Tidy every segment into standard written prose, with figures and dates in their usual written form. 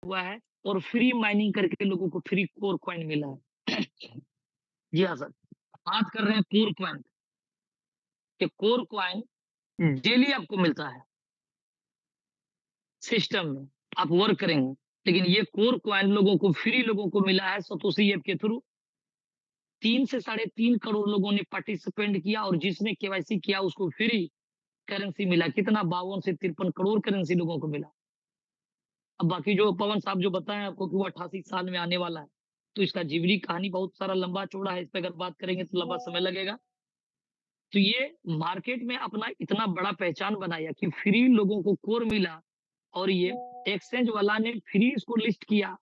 हुआ है और फ्री माइनिंग करके लोगों को फ्री कोर कॉइन मिला है। जी हाँ सर, बात कर रहे हैं कोर कॉइन कि कोर कॉइन डेली आपको मिलता है सिस्टम में, आप वर्क करेंगे। लेकिन ये कोर कॉइन लोगों को फ्री लोगों को मिला है सतोशी ऐप के थ्रू। 3 से साढ़े 3 करोड़ लोगों ने पार्टिसिपेंट किया और जिसने केवाईसी किया उसको फ्री करेंसी मिला। कितना 52 से 53 करोड़ करेंसी लोगों को मिला। अब बाकी जो पवन साहब जो बताएं आपको कि वो 88 साल में आने वाला है, तो इसका जीवनी कहानी बहुत सारा लंबा चौड़ा है। इस पे अगर बात करेंगे तो लंबा समय लगेगा। तो ये मार्केट में अपना इतना बड़ा पहचान बनाया कि फ्री लोगों को कोर मिला और ये एक्सचेंज वाला ने फ्री इसको लिस्ट किया।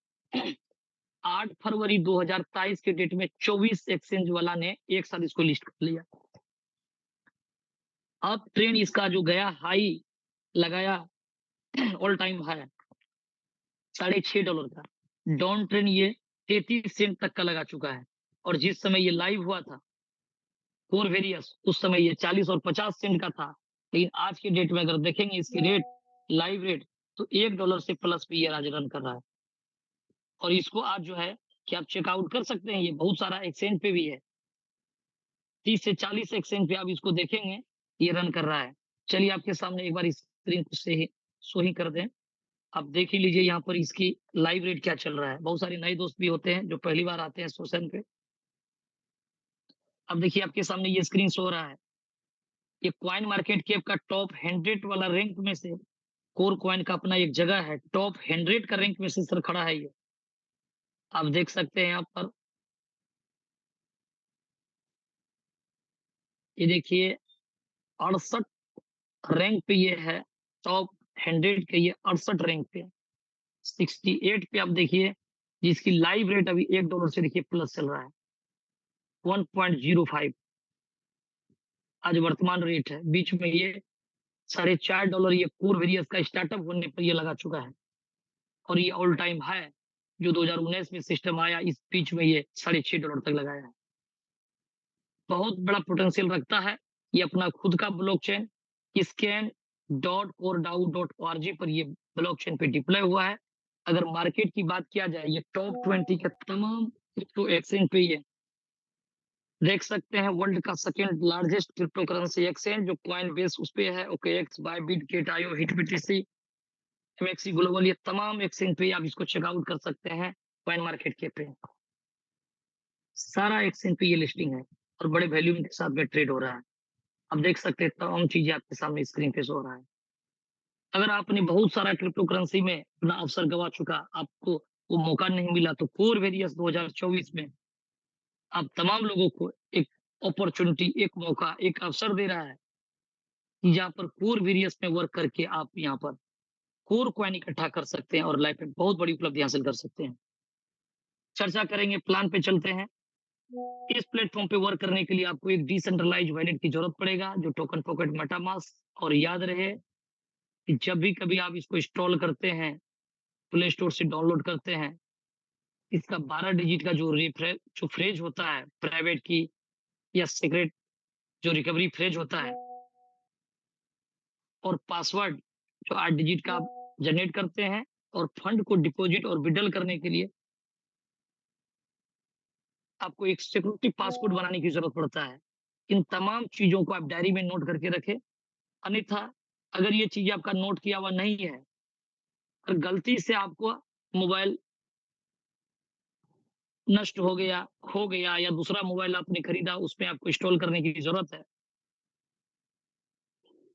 8 फरवरी 2023 के डेट में 24 एक्सचेंज वाला ने एक साथ इसको लिस्ट कर लिया। अब ट्रेंड इसका जो गया हाई लगाया ऑल टाइम हाई $6.5 का। डाउन ट्रेंड ये 33 सेंट तक का लगा चुका है और जिस समय ये लाइव हुआ था कोर वेरियस उस समय ये 40 और 50 सेंट का था। लेकिन आज के डेट में अगर देखेंगे इसकी रेट लाइव रेट तो $1 से प्लस पे ये आज रन कर रहा है। और इसको आज जो है कि आप चेकआउट कर सकते हैं, ये बहुत सारा एक्सचेंज पे भी है। 30 से 40 एक्सचेंज पे आप इसको देखेंगे ये रन कर रहा है। चलिए आपके सामने एक बार स्क्रीन से ही शो ही कर दें। आप देख ही लीजिए यहाँ पर इसकी लाइव रेट क्या चल रहा है। बहुत सारे नए दोस्त भी होते हैं जो पहली बार आते हैं सोशल पे। अब देखिए आपके सामने ये स्क्रीन शो हो रहा है। ये कॉइन मार्केट कैप का टॉप 100 वाला रैंक में से कोर कॉइन का अपना एक जगह है। टॉप 100 का रैंक में से सर खड़ा है ये। आप देख सकते हैं यहाँ पर। ये देखिए 68 रैंक पे ये है। टॉप 100 के ये 68 रैंक पे। 68 पे आप देखिए जिसकी लाइव रेट अभी $1 से देखिए प्लस चल रहा है 1.05 आज वर्तमान रेट है। बीच में ये $4.5 ये कोर वेरियस का स्टार्टअप होने पर ये लगा चुका है और ये ऑल टाइम हाई जो 2019 में सिस्टम आया इस बीच में ये $6.5 तक लगाया है। बहुत बड़ा पोटेंशियल रखता है। ये अपना खुद का ब्लॉकचेन scan.coreDAO.org पर ये ब्लॉकचेन पे डिप्लॉय हुआ है। अगर मार्केट की बात किया जाए ये टॉप 20 के तमाम क्रिप्टो एक्सचेंज पे ये देख सकते हैं। वर्ल्ड का second largest crypto currency exchange जो कॉइन बेस उस पे है। ओकेएक्स, बायबिट, गेट.आईओ, हिटबीटीसी, एमएक्सी ग्लोबल, ये तमाम एक्सचेंज पे आप इसको चेकआउट कर सकते हैं। कॉइन मार्केट के पे सारा एक्सचेंज पे ये लिस्टिंग है और बड़े वैल्यूम के साथ में ट्रेड हो रहा है। आप देख सकते हैं तमाम चीजें आपके सामने स्क्रीन पे शो हो रहा है। अगर आपने बहुत सारा क्रिप्टो करेंसी में अपना अवसर गवा चुका, आपको वो मौका नहीं मिला, तो कोर वेरियस 2024 में आप तमाम लोगों को एक अपॉर्चुनिटी, एक मौका, एक अवसर दे रहा है कि जहाँ पर कोर वेरियस में वर्क करके आप यहाँ पर कोर कॉइन इकट्ठा कर सकते हैं और लाइफ में बहुत बड़ी उपलब्धि हासिल कर सकते हैं। चर्चा करेंगे, प्लान पे चलते हैं। इस प्लेटफॉर्म पे वर्क करने के लिए आपको एक डिसेंट्रलाइज्ड वॉलेट की जरूरत पड़ेगा जो टोकन पॉकेट मेटामास्क। और याद रहे कि जब भी कभी आप इसको इंस्टॉल करते हैं, प्ले स्टोर से डाउनलोड करते हैं, इसका 12 डिजिट का जो फ्रेज होता है प्राइवेट की या सीक्रेट जो रिकवरी फ्रेज होता है और पासवर्ड जो 8 डिजिट का आप जनरेट करते हैं और फंड को डिपॉजिट और विड्रॉल करने के लिए आपको एक सिक्योरिटी पासवर्ड बनाने की जरूरत पड़ता है। इन तमाम चीजों को आप डायरी में नोट करके रखें। अन्यथा अगर ये चीज़ आपका नोट किया हुआ नहीं है और गलती से आपको मोबाइल नष्ट हो गया, खो गया या दूसरा मोबाइल आपने खरीदा उसमें आपको इंस्टॉल करने की ज़रूरत है,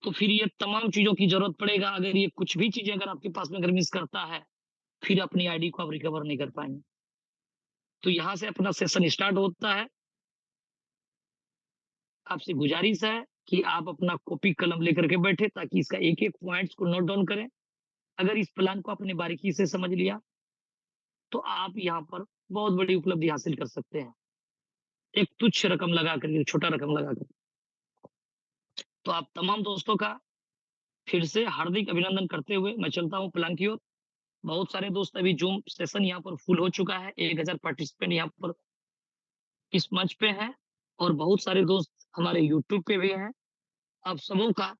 तो फिर ये तमाम चीज़ों की ज़रूरत पड़ेगा। अगर ये कुछ भी चीज़ें अगर आपके पास में अगर मिस करता है, फिर अपनी आईडी को आप रिकवर नहीं कर पाएँगे। तो यहाँ से अपना सेशन स्टार्ट होता है। आपसे गुज़ारिश है कि आप अपना कॉपी कलम लेकर के बैठे ताकि इसका एक-एक पॉइंट्स को नोट डाउन करें। अगर इस प्लान को आपने बारीकी से समझ लिया, तो आप यहाँ पर बहुत बड़ी उपलब्धि हासिल कर सकते हैं। एक तुच्छ रकम लगा कर के, छोटा रकम लगा कर। तो आप तमाम दोस्तों का फिर से हार्दिक अभिनंदन करते हुए मैं चलता हूँ प्लान की ओर। बहुत सारे दोस्त अभी ज़ूम सेशन यहाँ पर फुल हो चुका है। 1000 पार्टिसिपेंट यहाँ पर इस मंच पे हैं और बहुत सारे दोस्त हमारे यूट्यूब पे भी हैं। आप सबों का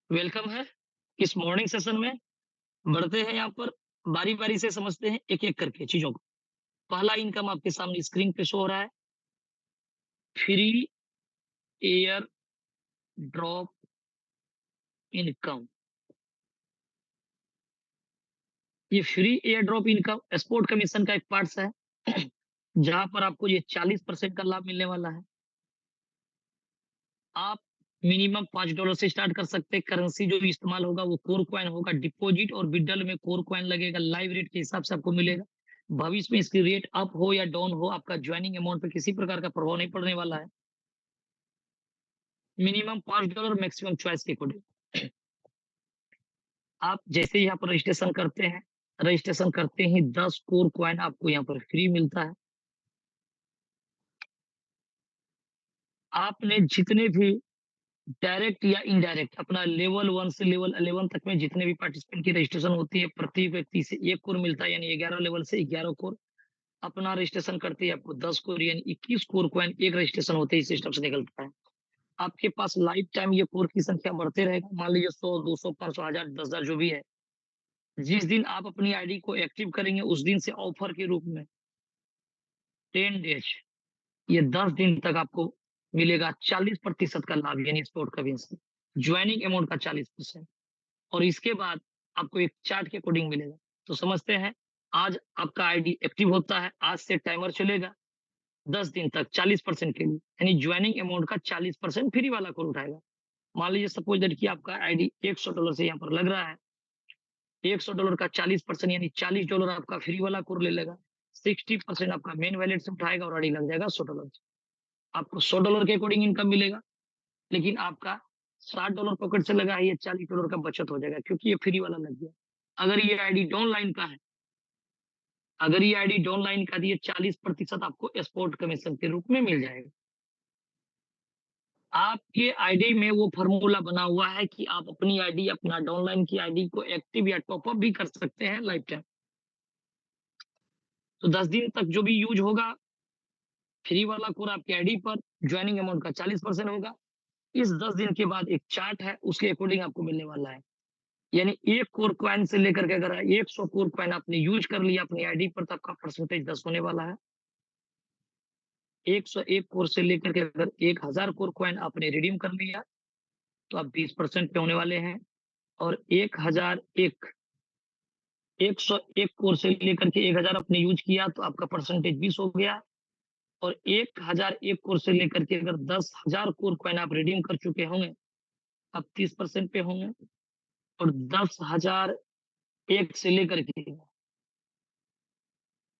वेलकम है इस मॉर्निंग सेशन में। बढ़ते हैं यहाँ पर बारी-बारी से समझते हैं एक-एक करके चीज़ों को। पहला इनकम आपके सामने स्क्रीन पे शो हो रहा है, फ्री एयर ड्रॉप इनकम। ये free air drop income export commission का एक पार्ट्स है, जहाँ पर आपको ये 40% का लाभ मिलने वाला है। आप मिनिमम $5 से स्टार्ट कर सकते हैं। करेंसी जो भी इस्तेमाल होगा वो कोर कॉइन होगा। डिपॉजिट और विथड्रॉल में कोर कॉइन लगेगा। लाइव रेट के हिसाब से आपको मिलेगा। भविष्य में इसकी रेट अप हो या डाउन हो, आपका जॉइनिंग अमाउंट पे किसी प्रकार का प्रभाव नहीं पड़ने वाला है। मिनिमम $5 मैक्सिमम चॉइस के अकॉर्डिंग। आप जैसे ही यहाँ पर रजिस्ट्रेशन करते ही 10 कोर कॉइन आपको यहाँ पर फ्री मिलता है। आपने जितने भी डायरेक्ट या इनडायरेक्ट अपना लेवल 1 से लेवल 11 तक में जितने भी पार्टिसिपेंट की रजिस्ट्रेशन होती है, प्रत्येक व्यक्ति से 1 कोर मिलता है, यानी 11 लेवल से 11 कोर। अपना रजिस्ट्रेशन करते ही आपको 10 कोर यानी 21 कोर कॉइन एक रजिस्ट्रेशन होते ही सिस्टम से निकलता है। आपके पास लाइफ टाइम ये कोर की संख्या बढ़ते रहेगा। मान लीजिए 100, 200, 500, 1000, 10,000 जो भी है। जिस दिन आप अपनी आईडी को एक्टिव करेंगे उस दिन से ऑफर के रूप में 10 डेज, ये 10 दिन तक आपको मिलेगा 40% का लाभ, यानी स्पोर्ट कमीशन। ज्वाइनिंग अमाउंट का 40%। और इसके बाद आपको एक चार्ट के अकॉर्डिंग मिलेगा। तो समझते हैं, आज आपका आईडी एक्टिव होता है, आज से टाइमर चलेगा 10 दिन तक 40% के लिए, यानी ज्वाइनिंग अमाउंट का 40% फ्री वाला कोड उठाएगा। मान लीजिए सपोज दैट कि आपका आईडी $100 से यहाँ पर लग रहा है, $100 का 40% यानी $40 आपका फ्री वाला कोड ले लेगा। 60% आपका मेन वैलेट से उठाएगा और आईडी लग जाएगा $100। आपको $100 के अकॉर्डिंग इनकम मिलेगा, लेकिन आपका $60 पॉकेट से लगा है, ये $40 का बचत हो जाएगा क्योंकि ये फ्री वाला लग गया। अगर ये आईडी डाउनलाइन का है, अगर ये आईडी डाउनलाइन का है, तो ये 40% आपको एक्सपोर्ट कमीशन के रूप में मिल जाएगा। आपके आईडी में वो फ़ॉर्मूला बना हुआ है कि आप अपनी आईडी, अपना डाउनलाइन की आईडी को एक्टिव या टॉप अप भी कर सकते हैं लाइफ टाइम। तो 10 दिन तक जो भी यूज़ होगा, फ्री वाला कोड आपकी आईडी पर जॉइनिंग अमाउंट का 40% होगा। इस 10 दिन के बाद एक चार्ट है, उसके अकॉर्डिंग आपको मिलने वाला है। यानी 1 कोर कॉइन से लेकर के अगर 100 कोर कॉइन आपने यूज़ कर लिया अपनी आईडी पर, तो आपका परसेंटेज 10 होने वाला है। 101 कोर से लेकर के अगर 1000 कोर कॉइन आपने रिडीम कर लिया, तो आप 20% पे होने वाले हैं। और 101 कोर से लेकर के 1000 आपने यूज़ किया, तो आपका परसेंटेज 20 हो गया। और 1001 कोर से लेकर के अगर 10,000 कोर कॉइन आप रिडीम कर चुके होंगे, आप 30% पे होंगे। और 10,001 से लेकर के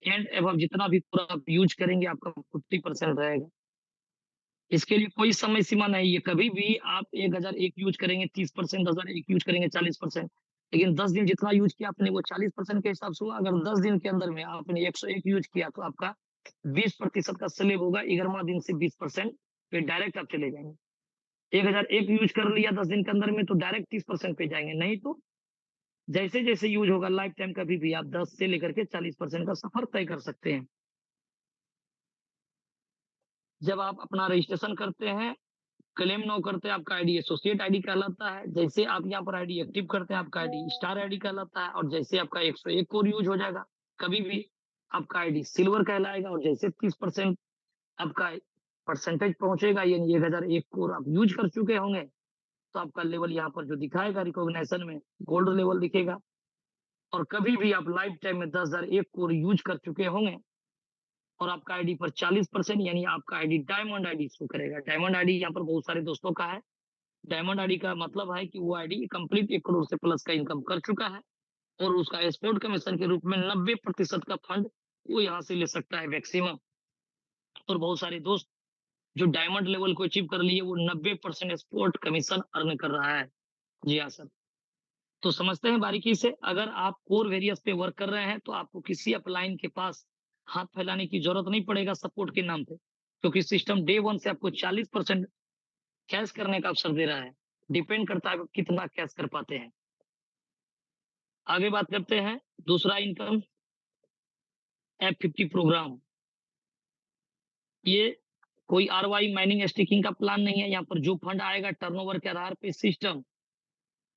एंड अबव जितना भी कोर आप यूज़ करेंगे, आपका 50% रहेगा। इसके लिए कोई समय सीमा नहीं है, कभी भी आप 1001 यूज़ करेंगे 30%, 1001 यूज़ करेंगे 40%। लेकिन 10 दिन जितना यूज़ किया आपने वो 40% के हिसाब से हुआ। अगर 10 दिन के अंदर में आपने 101 यूज़ किया, तो आपका 20% का स्लैब होगा। 11वाँ दिन से 20% पे डायरेक्ट आप चले जाएँगे। 1001 यूज़ कर लिया 10 दिन के अंदर में, तो डायरेक्ट 30% पे जाएँगे, नहीं तो जैसे-जैसे यूज़ होगा लाइफ टाइम कभी भी आप 10 से लेकर के 40% का सफ़र तय कर सकते हैं। जब आप अपना रजिस्ट्रेशन करते हैं, क्लेम नाउ करते हैं, आपका आईडी एसोसिएट आईडी कहलाता है। जैसे आप यहाँ पर आईडी एक्टिव करते हैं, आपका आईडी स्टार आईडी कहलाता है। और जैसे आपका 101 कोर यूज़ हो जाएगा, कभी भी आपका आईडी सिल्वर कहलाएगा। और जैसे 30% आपका परसेंटेज पहुँचेगा, यानी 1001 कोर आप यूज़ कर चुके होंगे, तो आपका लेवल यहाँ पर जो दिखाएगा रिकॉग्निशन में गोल्ड लेवल दिखेगा। और कभी भी आप लाइफ टाइम में 10,001 कोर यूज़ कर चुके होंगे और आपका आईडी पर 40% यानी आपका आईडी डायमंड आईडी शो करेगा। डायमंड आईडी यहाँ पर बहुत सारे दोस्तों का है। डायमंड आईडी का मतलब है कि वो आईडी कंप्लीट 1 करोड़ से प्लस का इनकम कर चुका है और उसका एक्सपोर्ट कमीशन के रूप में 90% का फंड वो यहाँ से ले सकता है मैक्सिमम। और बहुत सारे दोस्त जो डायमंड लेवल को अचीव कर लिए, वो 90% एक्सपोर्ट कमीशन अर्न कर रहा है। जी हाँ सर। तो समझते हैं बारीकी से, अगर आप कोर वेरियस पे वर्क कर रहे हैं, तो आपको किसी अपलाइन के पास हाथ फैलाने की ज़रूरत नहीं पड़ेगा सपोर्ट के नाम पे, क्योंकि सिस्टम डे 1 से आपको 40% कैश करने का अवसर दे रहा है। डिपेंड करता है आप कितना कैश कर पाते हैं। आगे बात करते हैं, दूसरा इनकम F50 प्रोग्राम। ये कोई आरओआई माइनिंग स्टेकिंग का प्लान नहीं है। यहाँ पर जो फंड आएगा टर्नओवर के आधार पे सिस्टम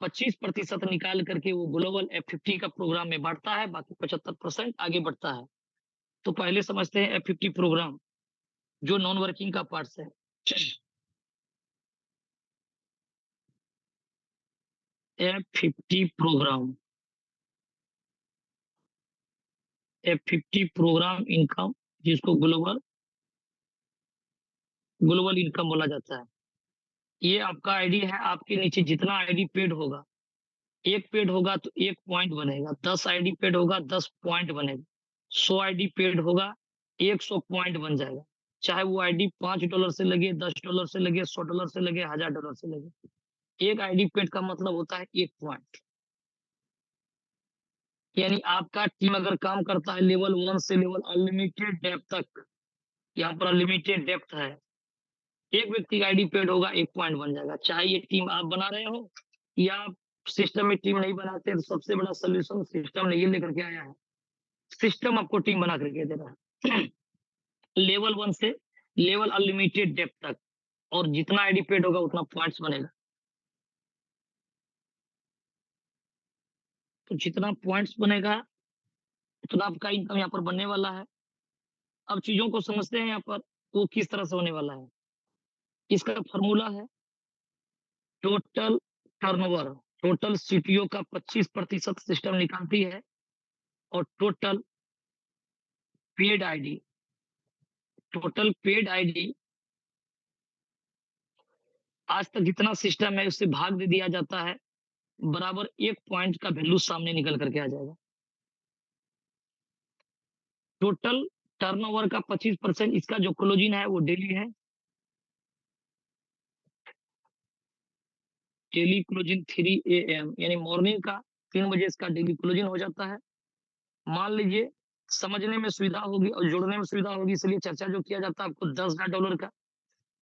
25% निकाल करके वो ग्लोबल F50 का प्रोग्राम में बाँटता है, बाकी 75% आगे बढ़ता है। तो पहले समझते हैं F50 प्रोग्राम, जो नॉन वर्किंग का पार्ट्स है। F50 programme, F50 programme income, जिसको ग्लोबल इनकम बोला जाता है। ये आपका आईडी है, आपके नीचे जितना आईडी पेड होगा, 1 पेड होगा तो 1 पॉइंट बनेगा, 10 आईडी पेड होगा 10 पॉइंट बनेगा, 100 आईडी पेड होगा 100 पॉइंट बन जाएगा। चाहे वो आईडी $5 से लगे, $10 से लगे, $100 से लगे, $1000 से लगे। 1 आईडी पेड का मतलब होता है 1 पॉइंट। यानी आपका टीम अगर काम करता है लेवल 1 से लेवल अनलिमिटेड डेप्थ तक, यहाँ पर अनलिमिटेड डेप्थ है। एक व्यक्ति का आईडी पेड होगा 1 पॉइंट बन जाएगा। चाहे ये टीम आप बना रहे हो या आप सिस्टम में टीम नहीं बनाते, तो सबसे बड़ा सॉल्यूशन सिस्टम ने ये लेकर के आया है। सिस्टम आपको टीम बना करके दे रहा है। लेवल 1 से लेवल अनलिमिटेड डेप्थ तक, और जितना आईडी पेड होगा उतना पॉइंट्स बनेगा। तो जितना पॉइंट्स बनेगा उतना आपका इनकम यहाँ पर बनने वाला है। अब चीज़ों को समझते हैं यहाँ पर, वो किस तरह से होने वाला है। इसका फ़ॉर्मूला है टोटल टर्नओवर, टोटल सीटीओ का 25% सिस्टम निकालती है, और paid ID total paid ID आज तक जितना सिस्टम है उससे भाग दे दिया जाता है, बराबर 1 पॉइंट का वैल्यू सामने निकल करके आ जाएगा। टोटल टर्नओवर का 25%, इसका जो क्लोजिंग है वो डेली है। डेली क्लोजिंग 3 एएम, यानी मॉर्निंग का 3 बजे इसका डेली क्लोजिंग हो जाता है। मान लीजिए समझने में सुविधा होगी और जोड़ने में सुविधा होगी, इसलिए चर्चा जो किया जाता है आपको $10,000 का,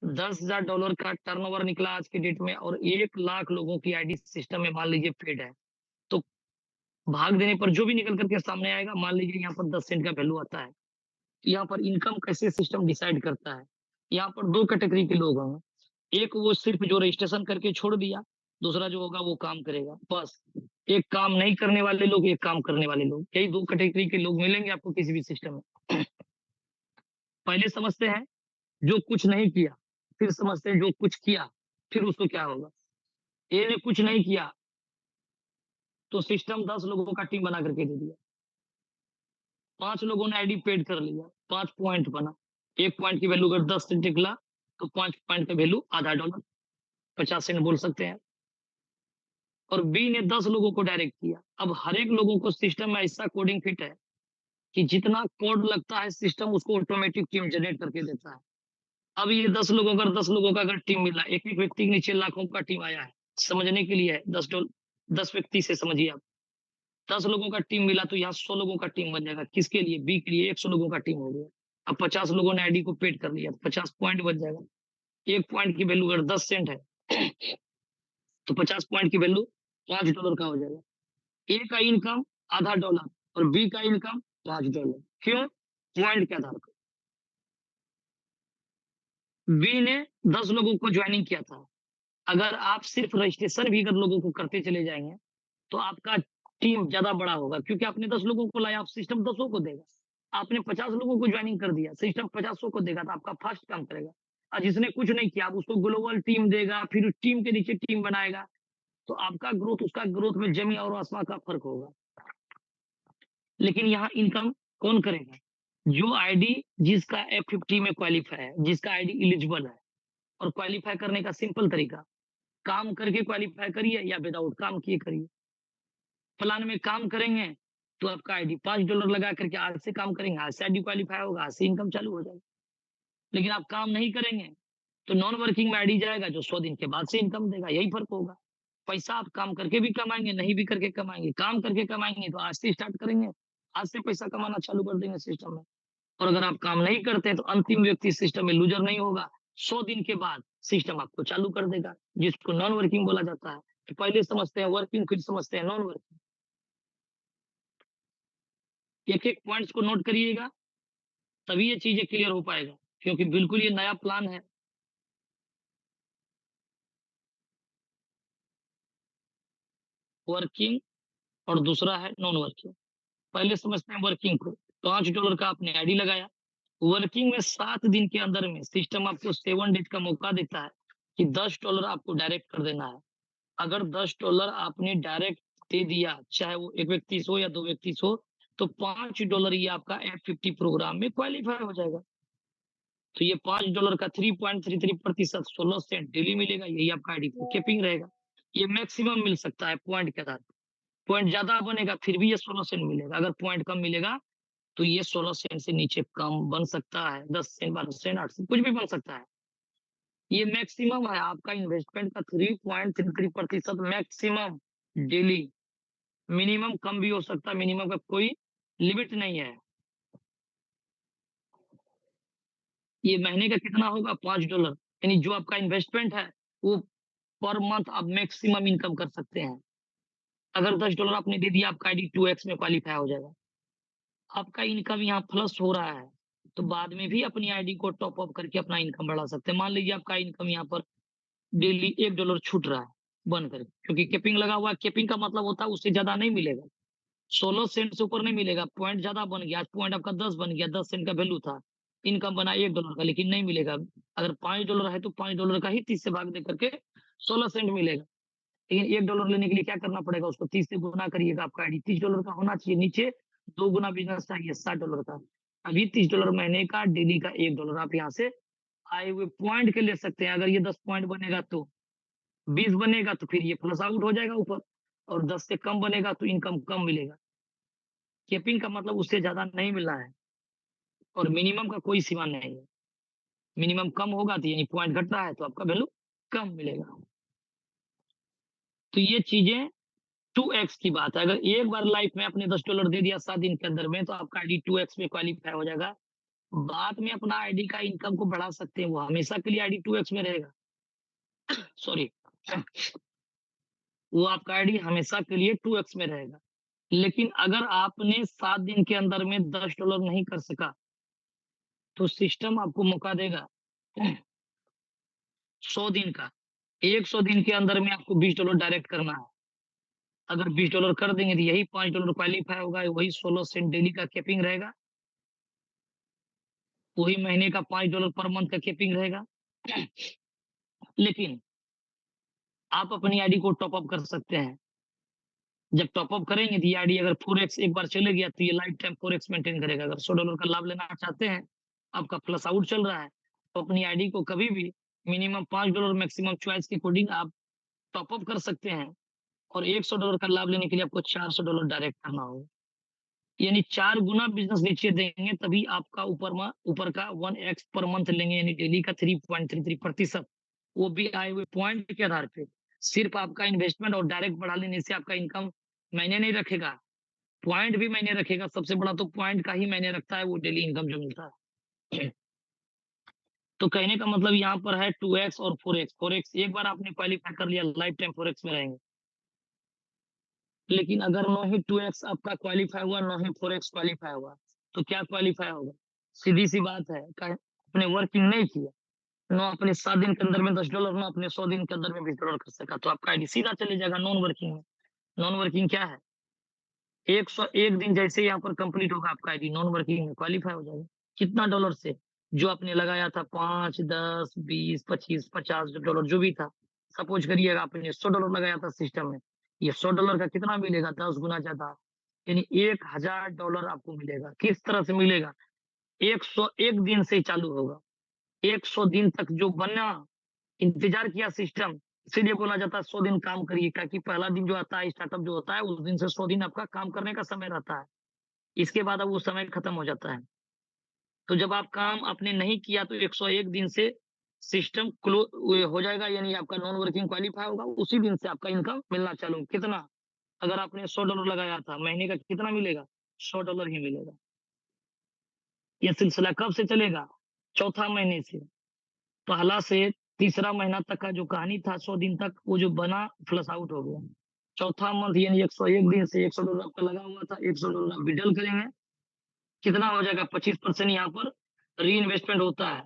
$10,000 का टर्नओवर निकला आज के डेट में, और 1 लाख लोगों की आईडी सिस्टम में मान लीजिए पेड है। तो भाग देने पर जो भी निकल करके सामने आएगा, मान लीजिए यहाँ पर 10 सेंट का वैल्यू आता है। यहाँ पर इनकम कैसे सिस्टम डिसाइड करता है। यहाँ पर 2 कैटेगरी के लोग होंगे। एक वो सिर्फ जो रजिस्ट्रेशन करके छोड़ दिया, दूसरा जो होगा वो काम करेगा, बस। एक काम नहीं करने वाले लोग, एक काम करने वाले लोग, यही 2 कैटेगरी के लोग मिलेंगे आपको किसी भी सिस्टम में। पहले समझते हैं जो कुछ नहीं किया, फिर समझते हैं जो कुछ किया, फिर उसको क्या होगा। ए ने कुछ नहीं किया, तो सिस्टम 10 लोगों का टीम बना करके दे दिया। 5 लोगों ने आईडी पेड कर लिया, 5 पॉइंट बना। 1 पॉइंट की वैल्यू अगर 10 सेंट निकला, तो 5 पॉइंट का वैल्यू आधा डॉलर, 50 सेंट बोल सकते हैं। और बी ने 10 लोगों को डायरेक्ट किया। अब हर एक लोगों को सिस्टम में ऐसा कोडिंग फिट है कि जितना कोड लगता है सिस्टम उसको ऑटोमेटिक टीम जनरेट करके देता है। अब ये 10 लोगों का अगर टीम मिला, एक-एक व्यक्ति के नीचे लाखों का टीम आया है। समझने के लिए है, 10 व्यक्ति से समझिए आप। 10 लोगों का टीम मिला तो यहाँ 100 लोगों का टीम बन जाएगा। किसके लिए? बी के लिए 100 लोगों का टीम हो गया। अब 50 लोगों ने आईडी को पेड कर लिया, तो 50 पॉइंट बन जाएगा। 1 पॉइंट की वैल्यू अगर 10 सेंट है, तो 50 पॉइंट की वैल्यू $5 का हो जाएगा। ए का इनकम आधा डॉलर और बी का इनकम $5। क्यों? पॉइंट के आधार पर। बी ने 10 लोगों को ज्वाइनिंग किया था। अगर आप सिर्फ रजिस्ट्रेशन भी अगर लोगों को करते चले जाएँगे, तो आपका टीम ज़्यादा बड़ा होगा, क्योंकि आपने 10 लोगों को लाया, आप सिस्टम 10 को देगा। आपने 50 लोगों को ज्वाइनिंग कर दिया, सिस्टम 50 को देगा, तो आपका फास्ट काम करेगा। और जिसने कुछ नहीं किया, आप उसको ग्लोबल टीम देगा, फिर उस टीम के नीचे टीम बनाएगा, तो आपका ग्रोथ उसका ग्रोथ में ज़मीन और आसमान का फ़र्क होगा। लेकिन यहाँ इनकम कौन करेगा? जो आईडी जिसका F50 में क्वालीफाई है, जिसका आईडी एलिजिबल है, और क्वालीफाई करने का सिंपल तरीका, काम करके क्वालीफाई करिए या विदाउट काम किए करिए। प्लान में काम करेंगे, तो आपका आईडी $5 लगा करके आज से काम करेंगे, आज से आईडी क्वालीफाई होगा, आज से इनकम चालू हो जाएगी। लेकिन आप काम नहीं करेंगे, तो नॉन वर्किंग में आईडी जाएगा, जो 100 दिन के बाद से इनकम देगा, यही फ़र्क होगा। पैसा आप काम करके भी कमाएँगे, नहीं भी करके कमाएँगे। काम करके कमाएँगे तो आज से स्टार्ट करेंगे, आज से पैसा कमाना चालू कर देंगे सिस्टम में। और अगर आप काम नहीं करते हैं, तो अंतिम व्यक्ति सिस्टम में लूज़र नहीं होगा। 100 दिन के बाद सिस्टम आपको चालू कर देगा, जिसको नॉन वर्किंग बोला जाता है। तो पहले समझते हैं वर्किंग, फिर समझते हैं नॉन वर्किंग। एक-एक पॉइंट्स को नोट करिएगा, तभी ये चीज़ें क्लियर हो पाएगा, क्योंकि बिल्कुल ये नया प्लान है। वर्किंग और दूसरा है नॉन वर्किंग। पहले समझते हैं वर्किंग को। $5 का आपने आईडी लगाया। वर्किंग में 7 दिन के अंदर में सिस्टम आपको 7 डेज़ का मौका देता है कि $10 आपको डायरेक्ट कर देना है। अगर $10 आपने डायरेक्ट दे दिया, चाहे वो 1 व्यक्ति से हो या 2 व्यक्ति से हो, तो $5 ये आपका F50 प्रोग्राम में क्वालीफाई हो जाएगा। तो ये $5 का 3.33% 16 सेंट डेली मिलेगा, यही आपका आईडी पे कीपिंग रहेगा। ये मैक्सिमम मिल सकता है पॉइंट के आधार पे। पॉइंट ज़्यादा बनेगा फिर भी ये 16 सेंट मिलेगा, अगर पॉइंट कम मिलेगा तो ये 16 सेंट से नीचे कम बन सकता है, 10 सेंट, 12 सेंट, 8 सेंट कुछ भी बन सकता है। ये मैक्सिमम है आपका इन्वेस्टमेंट का 3.33% मैक्सिमम डेली। मिनिमम कम भी हो सकता है, मिनिमम का कोई लिमिट नहीं है। ये महीने का कितना होगा $5 यानी जो आपका इन्वेस्टमेंट है वो पर मंथ आप मैक्सिमम इनकम कर सकते हैं। अगर $10 आपने दे दिया आपका आईडी 2x में क्वालीफाई हो जाएगा। आपका इनकम यहाँ प्लस हो रहा है, तो बाद में भी अपनी आईडी को टॉप अप करके अपना इनकम बढ़ा सकते हैं। मान लीजिए आपका इनकम यहाँ पर डेली $1 छूट रहा है बन कर, क्योंकि कैपिंग लगा हुआ है। कैपिंग का मतलब होता है उससे ज़्यादा नहीं मिलेगा, 16 सेंट से ऊपर नहीं मिलेगा। पॉइंट ज़्यादा बन गया, आज पॉइंट आपका 10 बन गया, 10 सेंट का वैल्यू था, इनकम बना $1 का, लेकिन नहीं मिलेगा। अगर $5 है तो $5 का ही 30 से भाग दे करके 16 सेंट मिलेगा। लेकिन $1 लेने के लिए क्या करना पड़ेगा, उसको 30 से गुना करिएगा, आपका आईडी $30 का होना चाहिए, नीचे 2 गुना बिज़नेस चाहिए $60 का। अभी $30 महीने का, डेली का $1 आप यहाँ से आए हुए पॉइंट के ले सकते हैं। अगर ये 10 पॉइंट बनेगा तो 20 बनेगा तो फिर ये प्लस आउट हो जाएगा ऊपर, और 10 से कम बनेगा तो इनकम कम मिलेगा। कैपिंग का मतलब उससे ज़्यादा नहीं मिलना है, और मिनिमम का कोई सीमा नहीं है। मिनिमम कम होगा तो यानी पॉइंट घट रहा है तो आपका वैल्यू कम मिलेगा। तो ये चीज़ें 2x की बात है। अगर एक बार लाइफ में आपने $10 दे दिया 7 दिन के अंदर में, तो आपका आईडी 2x में क्वालीफाई हो जाएगा। बाद में अपना आईडी का इनकम को बढ़ा सकते हैं, वो हमेशा के लिए आईडी 2x में रहेगा। सॉरी, वो आपका आईडी हमेशा के लिए 2x में रहेगा। लेकिन अगर आपने 7 दिन के अंदर में $10 नहीं कर सका, तो सिस्टम आपको मौका देगा 100 दिन का। 100 दिन के अंदर में आपको $20 डायरेक्ट करना है। अगर $20 कर देंगे तो यही $5 क्वालीफाई होगा, वही 16 सेंट डेली का कैपिंग रहेगा, वही महीने का $5 पर मंथ का कैपिंग रहेगा। लेकिन आप अपनी आईडी को टॉप अप कर सकते हैं। जब टॉप अप करेंगे तो ये आईडी अगर 4x एक बार चले गया तो ये लाइफ टाइम 4x मेंटेन करेगा। अगर $100 का लाभ लेना चाहते हैं, आपका प्लस आउट चल रहा है, तो अपनी आईडी को कभी भी मिनिमम $5 मैक्सिमम चॉइस के अकॉर्डिंग आप टॉप अप कर सकते हैं, और $100 का लाभ लेने के लिए आपको $400 डायरेक्ट करना होगा। यानी 4 गुना बिज़नेस नीचे देंगे तभी आपका ऊपर का 1x पर मंथ लेंगे, यानी डेली का 3.33%, वो भी आए हुए पॉइंट के आधार पे। सिर्फ आपका इन्वेस्टमेंट और डायरेक्ट बढ़ा लेने से आपका इनकम मायने नहीं रखेगा, पॉइंट भी मायने रखेगा। सबसे बड़ा तो पॉइंट का ही मायने रखता है, वो डेली इनकम जो मिलता है। तो कहने का मतलब यहाँ पर है 2x और 4x। 4x एक बार आपने क्वालीफाई कर लिया, लाइफ टाइम 4x में रहेंगे। लेकिन अगर ना ही 2x आपका क्वालीफाई हुआ, ना ही 4x क्वालीफाई हुआ, तो क्या क्वालीफाई होगा? सीधी-सी बात है, आपने वर्किंग नहीं किया, ना अपने 7 दिन के अंदर में $10, ना अपने 100 दिन के अंदर में $20 कर सका, तो आपका आईडी सीधा चले जाएगा नॉन वर्किंग में। नॉन वर्किंग क्या है? 101 दिन जैसे यहाँ पर कंप्लीट होगा, आपका आईडी नॉन वर्किंग में क्वालीफाई हो जाएगा। कितना डॉलर से? जो आपने लगाया था 5, 10, 20, 25, $50 जो भी था। सपोज़ करिएगा आपने $100 लगाया था सिस्टम में, ये $100 का कितना मिलेगा? 10 गुना ज़्यादा, यानी $1000 आपको मिलेगा। किस तरह से मिलेगा? 101 दिन से चालू होगा। 100 दिन तक जो बना, इंतज़ार किया सिस्टम, इसीलिए बोला जाता है 100 दिन काम करिए, ताकि पहला दिन जो आता है स्टार्टअप जो होता है, उस दिन से 100 दिन आपका काम करने का समय रहता है। इसके बाद अब वो समय खत्म हो जाता है। तो जब आप काम आपने नहीं किया तो 101 दिन से सिस्टम हो जाएगा, यानी आपका नॉन वर्किंग क्वालीफाई होगा, उसी दिन से आपका इनकम मिलना चालू। कितना? अगर आपने $100 लगाया था, महीने का कितना मिलेगा? $100 ही मिलेगा। ये सिलसिला कब से चलेगा? चौथा महीने से। पहला से तीसरा महीना तक का जो कहानी था 100 दिन तक, वो जो बना फ्लश आउट हो गया। चौथा मंथ यानी 101 दिन से $100 आपका लगा हुआ था, $100 आप विथड्रॉल करेंगे, कितना हो जाएगा? 25% यहाँ पर रीइन्वेस्टमेंट होता है।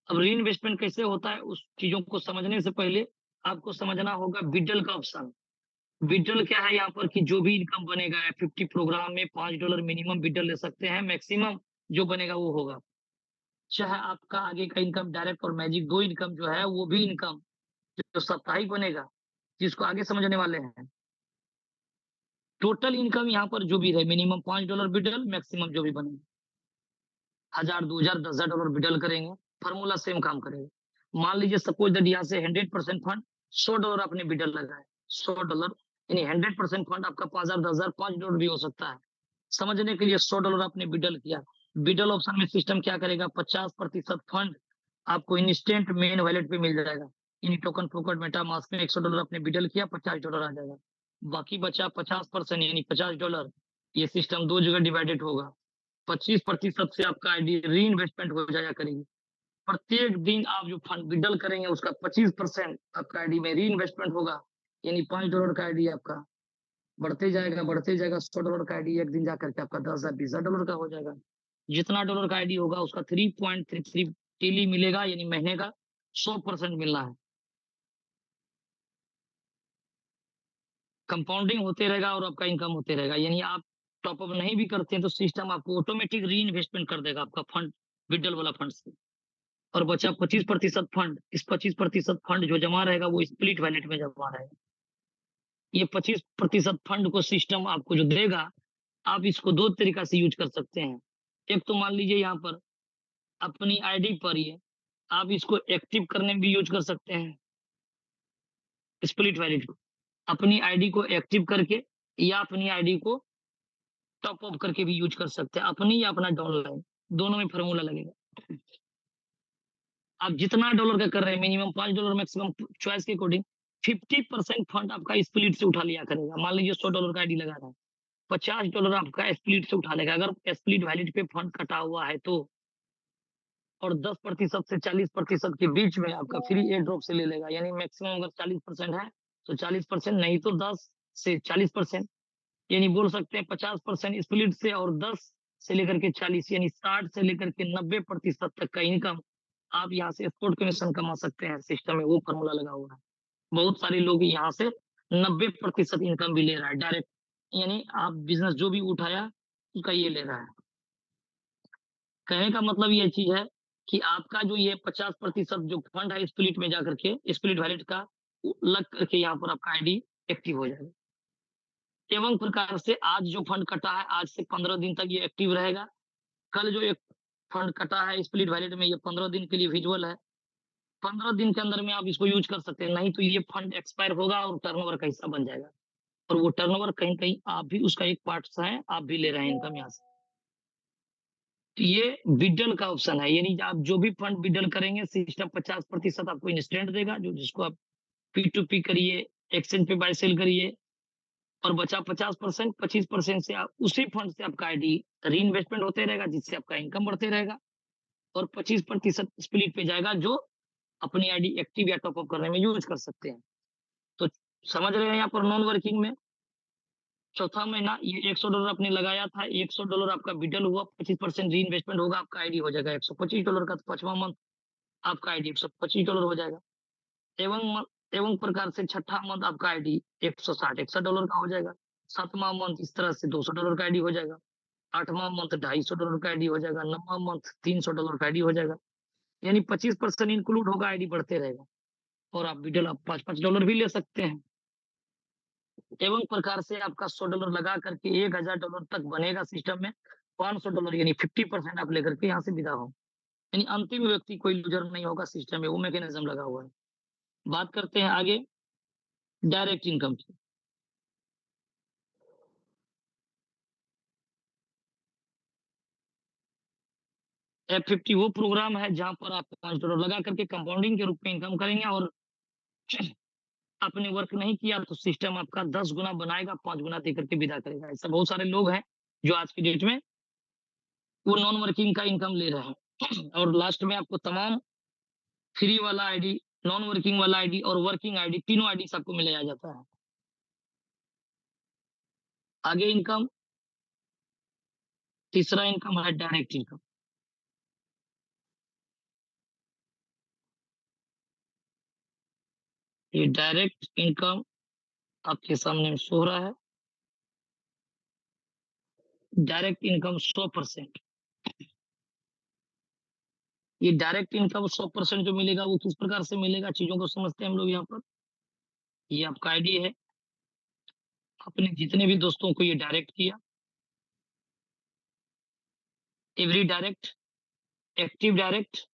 अब रीइन्वेस्टमेंट कैसे होता है, उस चीज़ों को समझने से पहले आपको समझना होगा विथड्रॉल का ऑप्शन। विथड्रॉल क्या है यहाँ पर कि जो भी इनकम बनेगा F50 प्रोग्राम में $5 मिनिमम विथड्रॉल ले सकते हैं, मैक्सिमम जो बनेगा वो होगा। चाहे आपका आगे का इनकम डायरेक्ट और मैजिक 2 इनकम जो है वो भी इनकम जो साप्ताहिक बनेगा, जिसको आगे समझने वाले हैं। टोटल इनकम यहाँ पर जो भी रहे मिनिमम $5 विथड्रॉल, मैक्सिमम जो भी बने। 1000, 2000, $10,000 विथड्रॉल करेंगे, फार्मूला सेम काम करेगा। मान लीजिए सपोज दैट यहाँ से 100% फंड $100 आपने विथड्रॉल लगाए, $100 यानी 100% फंड आपका 5000, 10000, $5 भी हो सकता है। समझने के लिए $100 आपने विथड्रॉल किया। विथड्रॉल ऑप्शन में सिस्टम क्या करेगा, 50% फंड आपको इंस्टेंट मेन वॉलेट पे मिल जाएगा। यानी टोकन फोकट मेटामास्क में $100 आपने विथड्रॉल किया, $50 आ जाएगा। बाकी बचा 50% यानी $50, ये सिस्टम 2 जगह डिवाइडेड होगा। 25% से आपका आईडी री-इन्वेस्टमेंट हो जाया करेगी। प्रत्येक दिन आप जो फंड विथड्रॉल करेंगे उसका 25% आपका आईडी में री-इन्वेस्टमेंट होगा। यानी $5 का आईडी आपका बढ़ते जाएगा। $100 का आईडी एक दिन जाकर के आपका 10,000, $20,000 का हो जाएगा। जितना डॉलर का आईडी होगा उसका 3.33 डेली मिलेगा, यानी महीने का 100% मिलना है। कंपाउंडिंग होते रहेगा और आपका इनकम होते रहेगा। यानी आप टॉप अप नहीं भी करते हैं तो सिस्टम आपको ऑटोमेटिक री-इन्वेस्टमेंट कर देगा आपका फंड, विथड्रॉल वाला फंड से। और बचा 25% फंड, इस 25% फंड जो जमा रहेगा वो स्प्लिट वैलेट में जमा रहेगा। ये 25% फंड को सिस्टम आपको जो देगा, आप इसको 2 तरीका से यूज़ कर सकते हैं। एक तो मान लीजिए यहाँ पर अपनी आईडी पर ये आप इसको एक्टिव करने में भी यूज़ कर सकते हैं, स्प्लिट वैलेट को। अपनी आईडी को एक्टिव करके या अपनी आईडी को टॉप अप करके भी यूज़ कर सकते हैं। अपनी या अपना डाउनलाइन, दोनों में फ़ॉर्मूला लगेगा। आप जितना डॉलर का कर रहे हैं मिनिमम $5 मैक्सिमम चॉइस के अकॉर्डिंग 50% फंड आपका स्प्लिट से उठा लिया करेगा। मान लीजिए $100 का आईडी लगा रहा है, $50 आपका स्प्लिट से उठा लेगा। अगर स्प्लिट वैलिड पे फंड कटा हुआ है तो, और 10% से 40% के बीच में आपका फ्री एयर ड्रॉप से ले लेगा। यानी मैक्सिमम अगर 40% है तो 40%, नहीं तो 10 से 40%, यानी बोल सकते हैं 50% स्प्लिट से और 10 से लेकर के 40 यानी 60 से लेकर के 90% तक का इनकम आप यहाँ से स्पॉट कमीशन कमा सकते हैं। सिस्टम में वो फॉर्मूला लगा हुआ है। बहुत सारे लोग यहाँ से 90% इनकम भी ले रहा है डायरेक्ट। यानी आप बिज़नेस जो भी उठाया उसका ये ले रहा है। कहने का मतलब ये चीज़ है कि आपका जो ये 50% जो फंड है स्प्लिट में जाकर के स्प्लिट वैलेट का लग करके यहाँ पर आपका आईडी एक्टिव हो जाएगा। एवं प्रकार से आज जो फंड कटा है, आज से 15 दिन तक ये एक्टिव रहेगा। कल जो एक फंड कटा है स्प्लिट वैलेट में, ये 15 दिन के लिए विज़ुअल है। 15 दिन के अंदर में आप इसको यूज़ कर सकते हैं, नहीं तो ये फंड एक्सपायर होगा और टर्नओवर का हिस्सा बन जाएगा। और वो टर्नओवर कहीं-कहीं आप भी उसका एक पार्ट्स हैं, आप भी ले रहे हैं इनकम यहाँ से। तो ये विथड्रॉल का ऑप्शन है, यानी आप जो भी फंड विथड्रॉल करेंगे सिस्टम 50% आपको इंस्टेंट देगा, जो जिसको आप P2P करिए, एक्सचेंज पे बाय सेल करिए। और बचा 50%, 25% से आप उसी फंड से आपका आईडी री-इन्वेस्टमेंट होते रहेगा, जिससे आपका इनकम बढ़ते रहेगा। और 25% स्प्लिट पे जाएगा, जो अपनी आईडी एक्टिव या टॉप अप करने में यूज़ कर सकते हैं। तो समझ रहे हैं यहाँ पर नॉन वर्किंग में चौथा महीना ये $100 आपने लगाया था, $100 आपका विथड्रॉल हुआ, 25% री-इन्वेस्टमेंट होगा, आपका आईडी हो जाएगा $125 का। तो 5वां मंथ आपका आईडी $125 हो जाएगा। एवं प्रकार से छठा मंथ आपका आईडी 160 $61 का हो जाएगा। 7वां मंथ इस तरह से $200 का आईडी हो जाएगा। 8वां मंथ $250 का आईडी हो जाएगा। 9वां मंथ $300 का आईडी हो जाएगा। यानी 25% इंक्लूड होगा, आईडी बढ़ते रहेगा। और आप विथड्रॉल आप $5-5 भी ले सकते हैं। एवं प्रकार से आपका $100 लगा करके $1,000 तक बनेगा सिस्टम में। $500 यानी 50% आप लेकर के यहाँ से विदा हो। यानी अंतिम व्यक्ति कोई लूज़र नहीं होगा सिस्टम में, वो मैकेनिज़्म लगा हुआ है। बात करते हैं आगे डायरेक्ट इनकम की। F50 वो प्रोग्राम है जहाँ पर आप $5 लगा करके कंपाउंडिंग के रूप में इनकम करेंगे, और आपने वर्क नहीं किया तो सिस्टम आपका 10 गुना बनाएगा, 5 गुना दे करके विदा करेगा। ऐसे बहुत सारे लोग हैं जो आज की डेट में वो नॉन वर्किंग का इनकम ले रहे हैं। और लास्ट में आपको तमाम फ्री वाला आईडी, नॉन वर्किंग वाला आईडी और वर्किंग आईडी, तीनों आईडी आपको मिलाया जाता है। आगे इनकम, तीसरा इनकम है डायरेक्ट इनकम। ये डायरेक्ट इनकम आपके सामने शो हो रहा है, डायरेक्ट इनकम 100%। ये डायरेक्ट इनकम 100% जो मिलेगा वो किस प्रकार से मिलेगा, चीज़ों को समझते हैं हम लोग यहाँ पर। ये आपका आईडी है, आपने जितने भी दोस्तों को ये डायरेक्ट किया, एवरी डायरेक्ट, एक्टिव डायरेक्ट,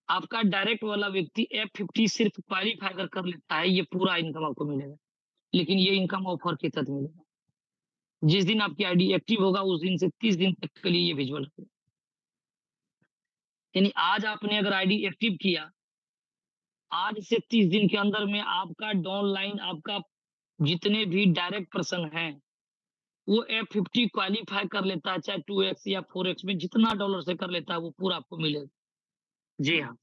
आपका डायरेक्ट वाला व्यक्ति F50 सिर्फ क्वालीफाई अगर कर लेता है, ये पूरा इनकम आपको मिलेगा। लेकिन ये इनकम ऑफर के तहत मिलेगा। जिस दिन आपकी आईडी एक्टिव होगा, उस दिन से 30 दिन तक के लिए ये विज़ुअल रहेगा। यानी आज आपने अगर आईडी एक्टिव किया, आज से 30 दिन के अंदर में आपका डाउनलाइन, आपका जितने भी डायरेक्ट पर्सन हैं, वो F50 क्वालीफाई कर लेता है, चाहे 2x या 4x में जितना डॉलर से कर लेता है, वो पूरा आपको मिलेगा। जी हाँ,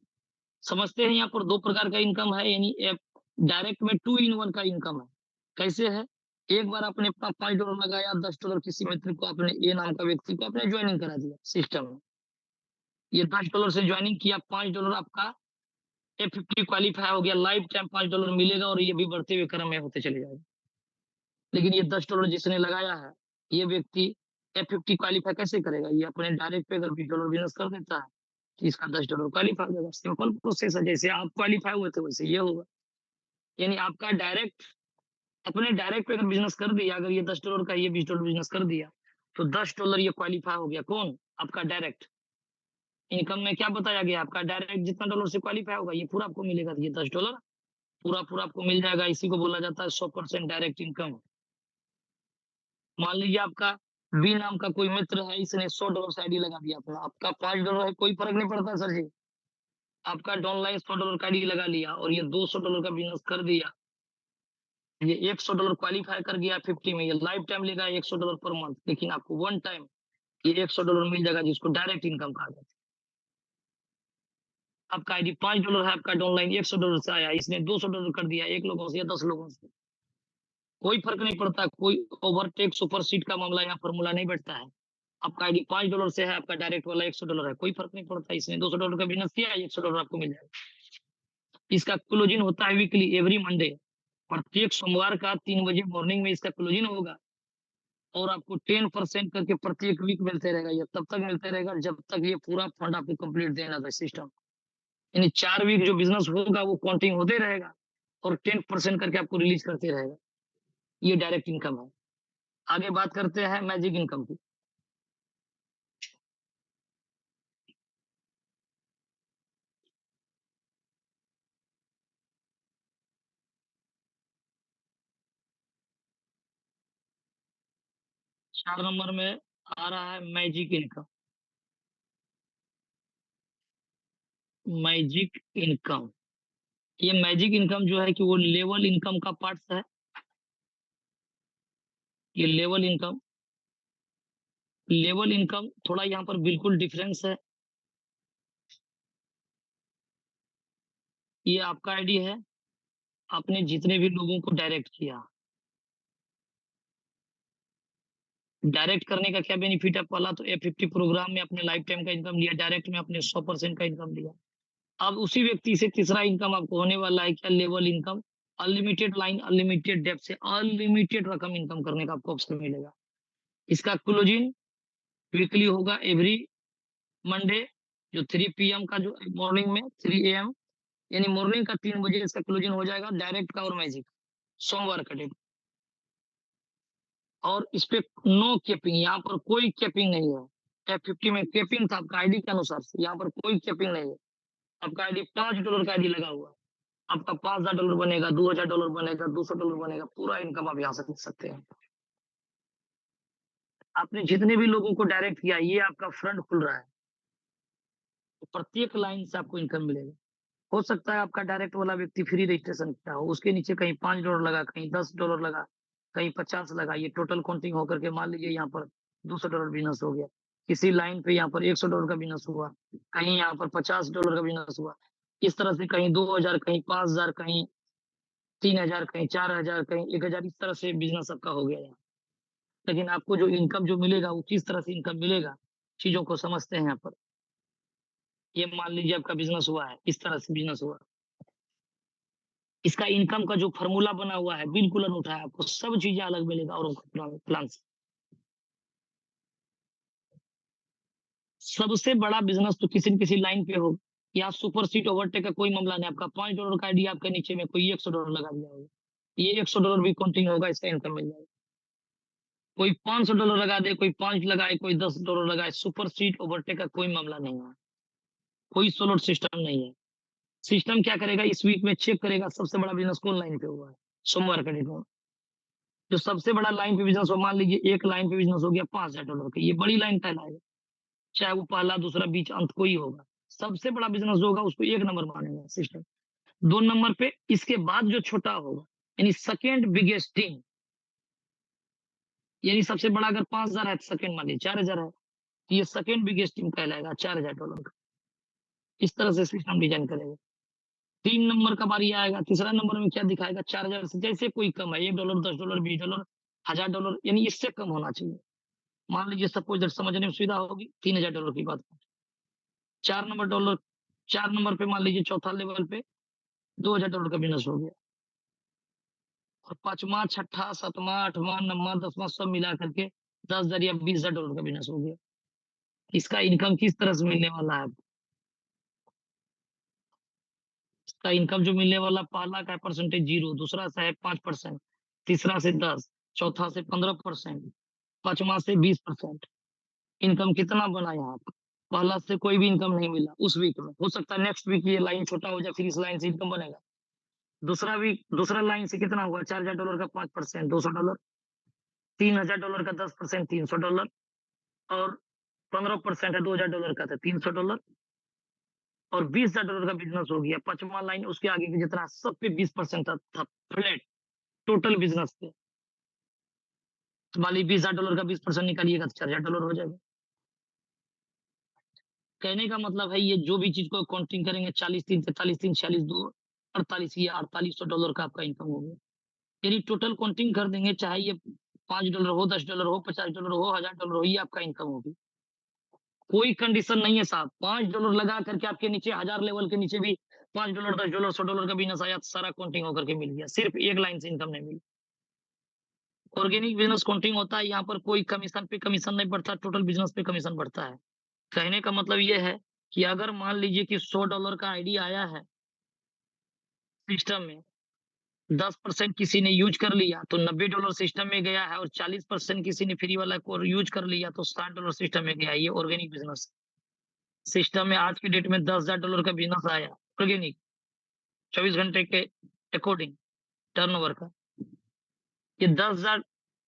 समझते हैं यहाँ पर 2 प्रकार का इनकम है, यानी एफ डायरेक्ट में 2 इन 1 का इनकम है। कैसे है? एक बार आपने अपना $5 लगाया, $10 किसी मित्र को आपने, ए नाम का व्यक्ति को आपने जॉइनिंग करा दिया सिस्टम में। ये $10 से जॉइनिंग किया, $5 आपका F50 क्वालीफाई हो गया, लाइफ टाइम $5 मिलेगा और ये भी बढ़ते हुए क्रम में होते चले जाएगा। लेकिन ये $10 जिसने लगाया है, ये व्यक्ति F50 क्वालीफाई कैसे करेगा? ये अपने डायरेक्ट पे अगर $20 बिज़नेस कर देता है, तो इसका $10 क्वालीफाई हो जाएगा। सिंपल प्रोसेस है, जैसे आप क्वालीफाई हुए थे वैसे ये होगा। यानी आपका डायरेक्ट, अपने डायरेक्ट पे अगर बिज़नेस कर दिया, अगर ये $10 का ये $20 बिज़नेस कर दिया, तो $10 ये क्वालीफाई हो गया। कौन? आपका डायरेक्ट। इनकम में क्या बताया गया? आपका डायरेक्ट जितना डॉलर से क्वालीफाई होगा, ये पूरा आपको मिलेगा। ये $10 पूरा-पूरा आपको मिल जाएगा। इसी को बोला जाता है 100% डायरेक्ट इनकम। मान लीजिए आपका बी नाम का कोई मित्र है, इसने $100 से आईडी लगा दिया अपना, आपका $5 है, कोई फ़र्क नहीं पड़ता सर जी। आपका डाउनलाइन $100 का आईडी लगा लिया और ये $200 का बिज़नेस कर दिया। ये $100 क्वालीफाई कर गया 50 में, ये लाइफ टाइम लेगा $100 पर मंथ, लेकिन आपको वन टाइम ये $100 मिल जाएगा, जिसको डायरेक्ट इनकम कहा जाता है। आपका आईडी $5 है, आपका डाउनलाइन $100 से आया, इसने $200 कर दिया 1 लोगों से या 10 लोगों से। कोई फ़र्क नहीं पड़ता, कोई ओवरटेक सुपरसीड का मामला यहाँ फ़ॉर्मूला नहीं बैठता है। आपका आईडी $5 से है, आपका डायरेक्ट वाला $100 है, कोई फ़र्क नहीं पड़ता, इसने $200 का बिज़नेस किया, $100 आपको मिल जाएगा। इसका क्लोजिंग होता है वीकली एवरी मंडे, प्रत्येक सोमवार का 3 बजे मॉर्निंग में इसका क्लोजिंग होगा और आपको 10% करके प्रत्येक वीक मिलते रहेगा। ये तब तक मिलते रहेगा जब तक ये पूरा फंड आपको कंप्लीट देना था सिस्टम। यानी 4 वीक जो बिज़नेस होगा वो काउंटिंग होते रहेगा और 10% करके आपको रिलीज़ करते रहेगा। ये डायरेक्ट इनकम है। आगे बात करते हैं मैजिक इनकम की। चार नंबर में आ रहा है मैजिक इनकम। मैजिक इनकम, ये मैजिक इनकम जो है कि वो लेवल इनकम का पार्ट्स है। ये लेवल इनकम थोड़ा यहाँ पर बिल्कुल डिफरेंस है। ये आपका आईडी है, आपने जितने भी लोगों को डायरेक्ट किया, डायरेक्ट करने का क्या बेनिफिट है? पहला तो F50 प्रोग्राम में आपने लाइफ टाइम का इनकम लिया, डायरेक्ट में आपने 100% का इनकम लिया। अब उसी व्यक्ति से तीसरा इनकम आपको होने वाला है क्या? Level income. Unlimited line, unlimited depth से अनलिमिटेड रकम इनकम करने का आपको ऑप्शन मिलेगा। इसका क्लोजिंग वीकली होगा एवरी मंडे, जो 3 पीएम का, जो मॉर्निंग में 3 एएम, यानी मॉर्निंग का 3 बजे इसका क्लोजिंग हो जाएगा, डायरेक्ट का और मैजिक, सोमवार का डेट। और इस पे नो कैपिंग, यहाँ पर कोई कैपिंग नहीं है। F50 में कैपिंग था आपका आईडी के अनुसार से, यहाँ पर कोई कैपिंग नहीं है। आपका आईडी $5 का आईडी लगा हुआ है, आपका $5000 बनेगा, $2000 बनेगा, $200 बनेगा, पूरा इनकम आप यहाँ से देख सकते हैं। आपने जितने भी लोगों को डायरेक्ट किया, ये आपका फ्रंट खुल रहा है, तो प्रत्येक लाइन से आपको इनकम मिलेगा। हो सकता है आपका डायरेक्ट वाला व्यक्ति फ्री रजिस्ट्रेशन किया हो, उसके नीचे कहीं $5 लगा, कहीं $10 लगा, कहीं 50 लगा, ये टोटल काउंटिंग होकर के मान लीजिए यहाँ पर $200 बिज़नेस हो गया। किसी लाइन पे यहाँ पर $100 का बिज़नेस हुआ, कहीं यहाँ पर $50 का बिज़नेस हुआ। इस तरह से कहीं 2000, कहीं 5000, कहीं 3000, कहीं 4000, कहीं 1000, इस तरह से बिज़नेस आपका हो गया यहाँ। लेकिन आपको जो इनकम जो मिलेगा, वो किस तरह से इनकम मिलेगा, चीज़ों को समझते हैं यहाँ पर। ये मान लीजिए आपका बिज़नेस हुआ है, इस तरह से बिज़नेस हुआ। इसका इनकम का जो फ़ॉर्मूला बना हुआ है, बिल्कुल अनूठा है, आपको सब चीज़ें अलग मिलेगा औरों के प्लान से। सबसे बड़ा बिज़नेस तो किसी न किसी लाइन पे हो, या सुपर सीट ओवरटेक का कोई मामला नहीं, आपका $5 का आईडी आपके नीचे में कोई $100 लगा दिया होगा, ये $100 भी काउंटिंग होगा, इसका इनकम मिल जाएगा। कोई $500 लगा दे, कोई 5 लगाए, कोई $10 लगाए, सुपर सीट ओवरटेक का कोई मामला नहीं है, कोई सोलो सिस्टम नहीं है। सिस्टम क्या करेगा, इस वीक में चेक करेगा सबसे बड़ा बिज़नेस कौन लाइन पे हुआ है, सोमवार का डेट में। जो सबसे बड़ा लाइन पे बिज़नेस हो, मान लीजिए एक लाइन पे बिज़नेस हो गया $5000 का, ये बड़ी लाइन कहलाएगा, चाहे वो पहला, दूसरा, बीच, अंत कोई होगा। सबसे बड़ा बिज़नेस जो होगा उसको 1 नंबर मानेगा सिस्टम। 2 नंबर पे इसके बाद जो छोटा होगा, यानी सेकंड बिगेस्ट टीम, यानी सबसे बड़ा अगर 5000 है तो सेकंड मान लीजिए 4000 है, तो ये सेकंड बिगेस्ट टीम कहलाएगा $4000 का। इस तरह से सिस्टम डिज़ाइन करेगा। 3 नंबर का बारी आएगा, तीसरा नंबर में क्या दिखाएगा, 4000 से जैसे कोई कम है, $1, $10, $20, $1000, यानी इससे कम होना चाहिए। मान लीजिए सपोज़ दैट समझने में सुविधा होगी, $3000 की बात। 4 नंबर डॉलर 4 नंबर पे मान लीजिए चौथा लेवल पे $2000 का बिज़नेस हो गया, और 5वाँ, 6ठा, 7वाँ, 8वाँ, 9वाँ, 10वाँ सब मिला करके 10,000 या $20,000 का बिज़नेस हो गया। इसका इनकम किस तरह से मिलने वाला है? इसका इनकम जो मिलने वाला, पहला का है परसेंटेज 0, दूसरा से है 5%, तीसरा से 10, चौथा से 15%, 5वाँ से 20%। इनकम कितना बना यहाँ पे? पहला से कोई भी इनकम नहीं मिला उस वीक में। हो सकता है नेक्स्ट वीक ये लाइन छोटा हो जाए, फिर इस लाइन से इनकम बनेगा। दूसरा लाइन से कितना हुआ, $4000 का 5%, $200, $3000 का 10%, $300, और 15% है $2000 का, तो $300, और $20,000 का बिज़नेस हो गया। 5वाँ लाइन उसके आगे के जितना सब पे 20% था फ्लैट, टोटल बिज़नेस पे। तो मान लीजिए $20,000 का 20% निकालिएगा तो $4000 हो जाएगा। कहने का मतलब है, ये जो भी चीज़ को काउंटिंग करेंगे, 40 3 43 3 46 2 48, ये $4800 का आपका इनकम हो गया। यानी टोटल काउंटिंग कर देंगे, चाहे ये $5 हो, $10 हो, $50 हो, $1000 हो, ये आपका इनकम होगी। कोई कंडीशन नहीं है साहब, $5 लगा करके आपके नीचे 1000 लेवल के नीचे भी $5, $10, $100 का बिज़नेस आया तो सारा काउंटिंग होकर के मिल गया। सिर्फ एक लाइन से इनकम नहीं मिली। ऑर्गेनिक बिज़नेस काउंटिंग होता है, यहाँ पर कोई कमीशन पे कमीशन नहीं बढ़ता, टोटल बिज़नेस पे कमीशन बढ़ता है। कहने का मतलब ये है कि अगर मान लीजिए कि $100 का आईडी आया है सिस्टम में, 10% किसी ने यूज़ कर लिया तो $90 सिस्टम में गया है, और 40% किसी ने फ्री वाला को यूज़ कर लिया तो $60 सिस्टम में गया है। ये ऑर्गेनिक बिज़नेस सिस्टम में आज की डेट में $10,000 का बिज़नेस आया ऑर्गेनिक, 24 घंटे के अकॉर्डिंग टर्नओवर का। ये 10,000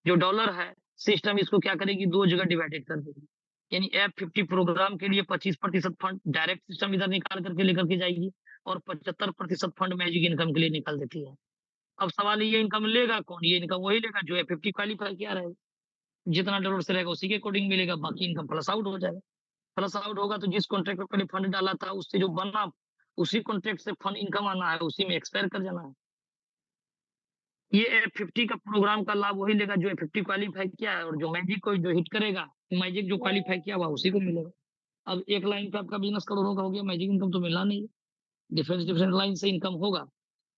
जो डॉलर है, सिस्टम इसको क्या करेगी, 2 जगह डिवाइडेड कर देगी। यानी F50 प्रोग्राम के लिए 25% फंड डायरेक्ट सिस्टम इधर निकाल करके लेकर के जाएगी, और 75% फंड मैजिक इनकम के लिए निकाल देती है। अब सवाल ये इनकम लेगा कौन? ये इनकम वही लेगा जो F50 क्वालीफाई किया रहेगा। जितना डॉलर से रहेगा उसी के अकॉर्डिंग मिलेगा, बाकी इनकम प्लस आउट हो जाएगा। प्लस आउट होगा तो जिस कॉन्ट्रैक्ट पे पहले फंड डाला था उससे जो बना, उसी कॉन्ट्रैक्ट से फंड इनकम आना है, उसी में एक्सपायर कर जाना है। ये F50 का प्रोग्राम का लाभ वही लेगा जो F50 क्वालीफाई किया है, और जो मैजिक को जो हिट करेगा, मैजिक जो क्वालीफाई किया हुआ उसी को मिलेगा। अब एक लाइन पे आपका बिज़नेस करोड़ों का हो गया, मैजिक इनकम तो मिलना नहीं है। डिफरेंट लाइन से इनकम होगा,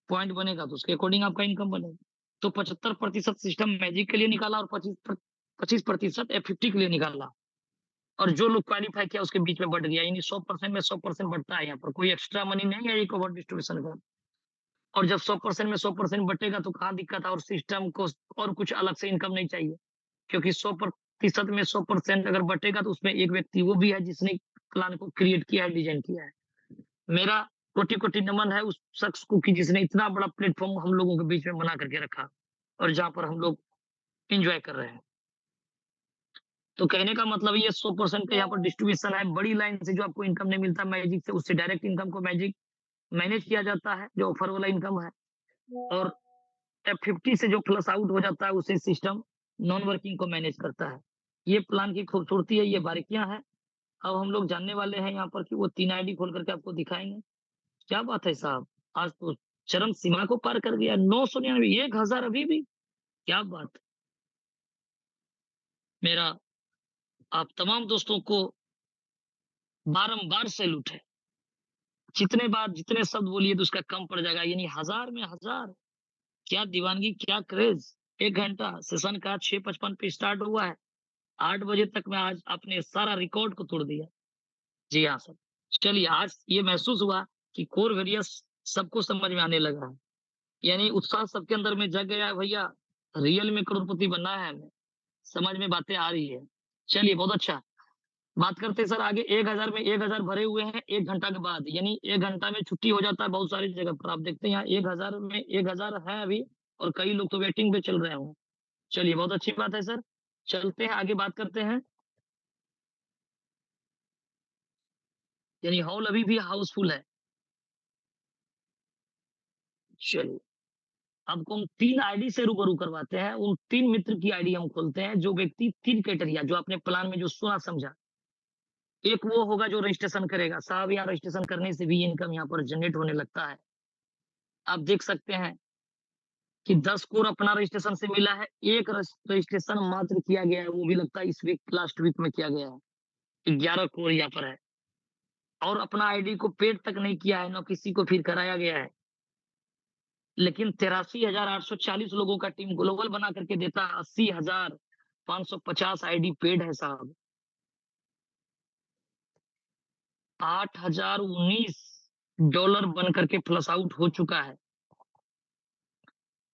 पॉइंट बनेगा तो उसके अकॉर्डिंग आपका इनकम बनेगा। तो 75% सिस्टम मैजिक के लिए निकाला, और 25% F50 के लिए निकाला, और जो लोग क्वालीफाई किया उसके बीच में बँट गया। यानी 100% में 100% बँटता है यहाँ पर, कोई एक्स्ट्रा मनी नहीं है एक ओवर डिस्ट्रीब्यूशन का। और जब 100% में 100% बँटेगा तो कहाँ दिक्कत है, और सिस्टम को और कुछ अलग से इनकम नहीं चाहिए। क्योंकि 100% में 100% अगर बँटेगा तो उसमें एक व्यक्ति वो भी है जिसने प्लान को क्रिएट किया है, डिज़ाइन किया है। मेरा कोटि-कोटि नमन है उस शख्स को कि जिसने इतना बड़ा प्लेटफ़ॉर्म हम लोगों के बीच में बना करके रखा, और जहाँ पर हम लोग एन्जॉय कर रहे हैं। तो कहने का मतलब ये 100% का यहाँ पर डिस्ट्रीब्यूशन है। बड़ी लाइन से जो आपको इनकम नहीं मिलता मैजिक से, उससे डायरेक्ट इनकम को मैजिक मैनेज किया जाता है, जो ऑफर वाला इनकम है। और F50 से जो प्लस आउट हो जाता है उसे सिस्टम नॉन वर्किंग को मैनेज करता है। ये प्लान की खूबसूरती है, ये बारीकियाँ हैं। अब हम लोग जानने वाले हैं यहाँ पर कि वो 3 आईडी खोल करके आपको दिखाएँगे। क्या बात है साहब! आज तो चरम सीमा को पार कर गया। 999 1000 अभी भी, क्या बात है! मेरा आप तमाम दोस्तों को बारंबार सैल्यूट है। जितने बार जितने शब्द बोलिए तो उसका कम पड़ जाएगा, यानी 1000 में 1000। क्या दीवानगी, क्या क्रेज़! 1 घंटा सेशन का 6:55 पे स्टार्ट हुआ है। 8 बजे तक में आज आपने सारा रिकॉर्ड को तोड़ दिया। जी हाँ सर। चलिए आज ये महसूस हुआ कि कोर वेरियस सबको समझ में आने लगा है। यानी उत्साह सबके अंदर में जग गया है भैया, रियल में करोड़पति बनना है हमें। समझ में बातें आ रही है। चलिए बहुत अच्छा। बात करते हैं सर आगे। 1000 में 1000 भरे हुए हैं 1 घंटा के बाद, यानी 1 घंटा में छुट्टी हो जाता है बहुत सारी जगह पर। आप देखते हैं यहाँ 1000 में 1000 है अभी और कई लोग तो वेटिंग पे चल रहे हों। चलिए बहुत अच्छी बात है सर। चलते हैं आगे बात करते हैं। यानी हॉल अभी भी हाउसफुल है। चलिए, आपको हम 3 आईडी से रूबरू करवाते हैं। उन 3 मित्र की आईडी हम खोलते हैं जो व्यक्ति 3 क्राइटेरिया जो आपने प्लान में जो सुना समझा। एक वो होगा जो रजिस्ट्रेशन करेगा। साहब यहाँ रजिस्ट्रेशन करने से भी इनकम यहाँ पर जनरेट होने लगता है। आप देख सकते हैं कि 10 करोड़ अपना रजिस्ट्रेशन से मिला है। एक रजिस्ट्रेशन मात्र किया गया है, वो भी लगता है इस वीक लास्ट वीक में किया गया है। 11 करोड़ यहाँ पर है और अपना आईडी को पेड तक नहीं किया है, ना किसी को फिर कराया गया है। लेकिन 83,840 लोगों का टीम ग्लोबल बना करके देता है। 80,550 आईडी पेड है साहब। $8,019 बन करके प्लस आउट हो चुका है।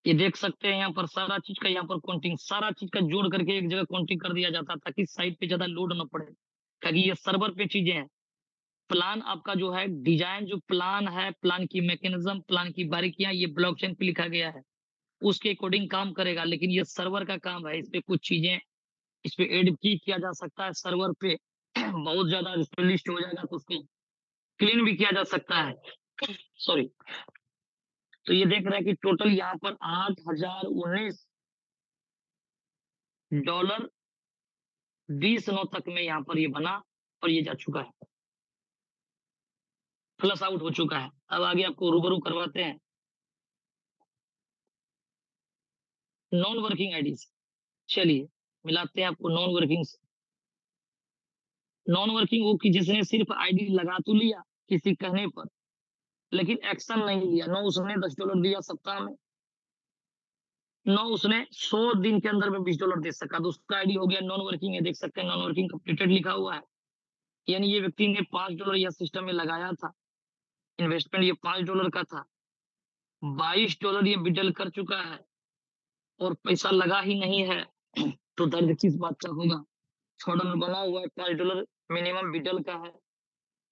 ये देख सकते हैं यहाँ पर सारा चीज का यहाँ पर काउंटिंग, सारा चीज का जोड़ करके एक जगह काउंटिंग कर दिया जाता है ताकि साइट पे ज्यादा लोड ना पड़े, ताकि ये सर्वर पे चीजें हैं। प्लान आपका जो है डिजाइन, जो प्लान है, प्लान की मैकेनिज्म, प्लान की बारीकियां ये ब्लॉकचेन पे लिखा गया है, उसके अकॉर्डिंग काम करेगा। लेकिन ये सर्वर का काम है, इस पे कुछ चीजें इस पे एड की किया जा सकता है सर्वर पे। बहुत ज्यादा इस पे लिस्ट हो जाएगा तो उसको क्लीन भी किया जा सकता है। सॉरी। तो ये देख रहे हैं कि टोटल यहाँ पर $8,019 20/9 तक में यहाँ पर ये बना और ये जा चुका है, प्लस आउट हो चुका है। अब आगे आपको रूबरू करवाते हैं नॉन वर्किंग आईडी से। चलिए मिलाते हैं आपको नॉन वर्किंग से। नॉन वर्किंग वो कि जिसने सिर्फ आईडी लगा तो लिया किसी कहने पर, लेकिन एक्शन नहीं लिया। ना उसने $10 दिया सप्ताह में, ना उसने 100 दिन के अंदर में $20 दे सका, तो उसका आईडी हो गया नॉन वर्किंग है। देख सकते हैं नॉन वर्किंग कंप्लीटेड लिखा हुआ है। यानी ये व्यक्ति ने $5 यह सिस्टम में लगाया था। इन्वेस्टमेंट ये $5 का था। $22 ये विड्रॉल कर चुका है और पैसा लगा ही नहीं है। तो दर्द किस बात का होगा। $6 बना हुआ है, $5 मिनिमम विड्रॉल का है।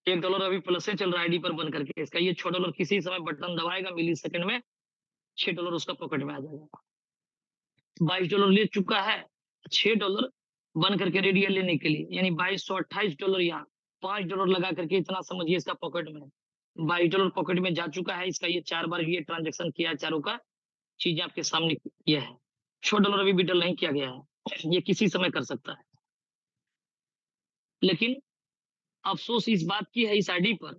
$1 अभी प्लस से चल रहा है आईडी पर बन करके इसका। ये $6 किसी समय बटन दबाएगा मिली सेकंड में, $6 उसका पॉकेट में आ जाएगा। $22 ले चुका है, $6 बन करके रेडी है लेने के लिए, यानी $2228 यहाँ $5 लगा करके इतना समझिए इसका पॉकेट में $22 पॉकेट में जा चुका है इसका। ये 4 बार ये ट्रांजेक्शन किया है, चारों का चीजें आपके सामने किया है। $6 अभी विड्रॉल नहीं किया गया है, ये किसी समय कर सकता है। लेकिन अफसोस इस बात की है इस आईडी पर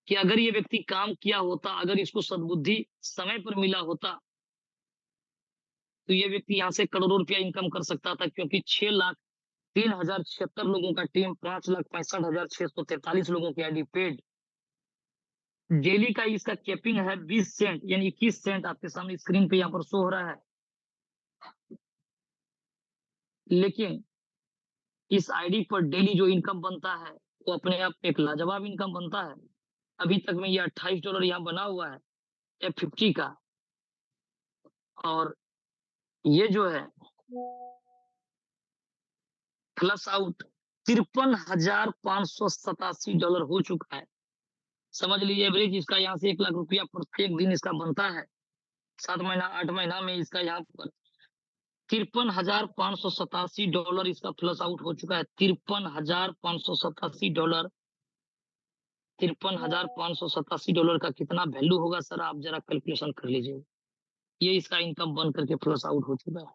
कि अगर ये व्यक्ति काम किया होता, अगर इसको सद्बुद्धि समय पर मिला होता, तो ये व्यक्ति यहाँ से करोड़ों रुपया इनकम कर सकता था। क्योंकि 6,03,076 लोगों का टीम, 5,65,643 लोगों की आईडी पेड। डेली का इसका कैपिंग है 20 सेंट, यानी 21 सेंट आपके सामने स्क्रीन पे यहाँ पर शो हो रहा है। लेकिन इस आईडी पर डेली जो इनकम बनता है वो अपने आप में एक लाजवाब इनकम बनता है। अभी तक में ये $28 यहाँ बना हुआ है F50 का। और ये जो है प्लस आउट $53,587 हो चुका है। समझ लीजिए एवरेज इसका यहाँ से 1 लाख रुपया प्रत्येक दिन इसका बनता है। 7 महीना 8 महीना में इसका यहाँ पर $53,587 इसका प्लस आउट हो चुका है। $53,587, $53,587 का कितना वैल्यू होगा सर, आप जरा कैलकुलेशन कर लीजिए। ये इसका इनकम बन करके प्लस आउट हो चुका है।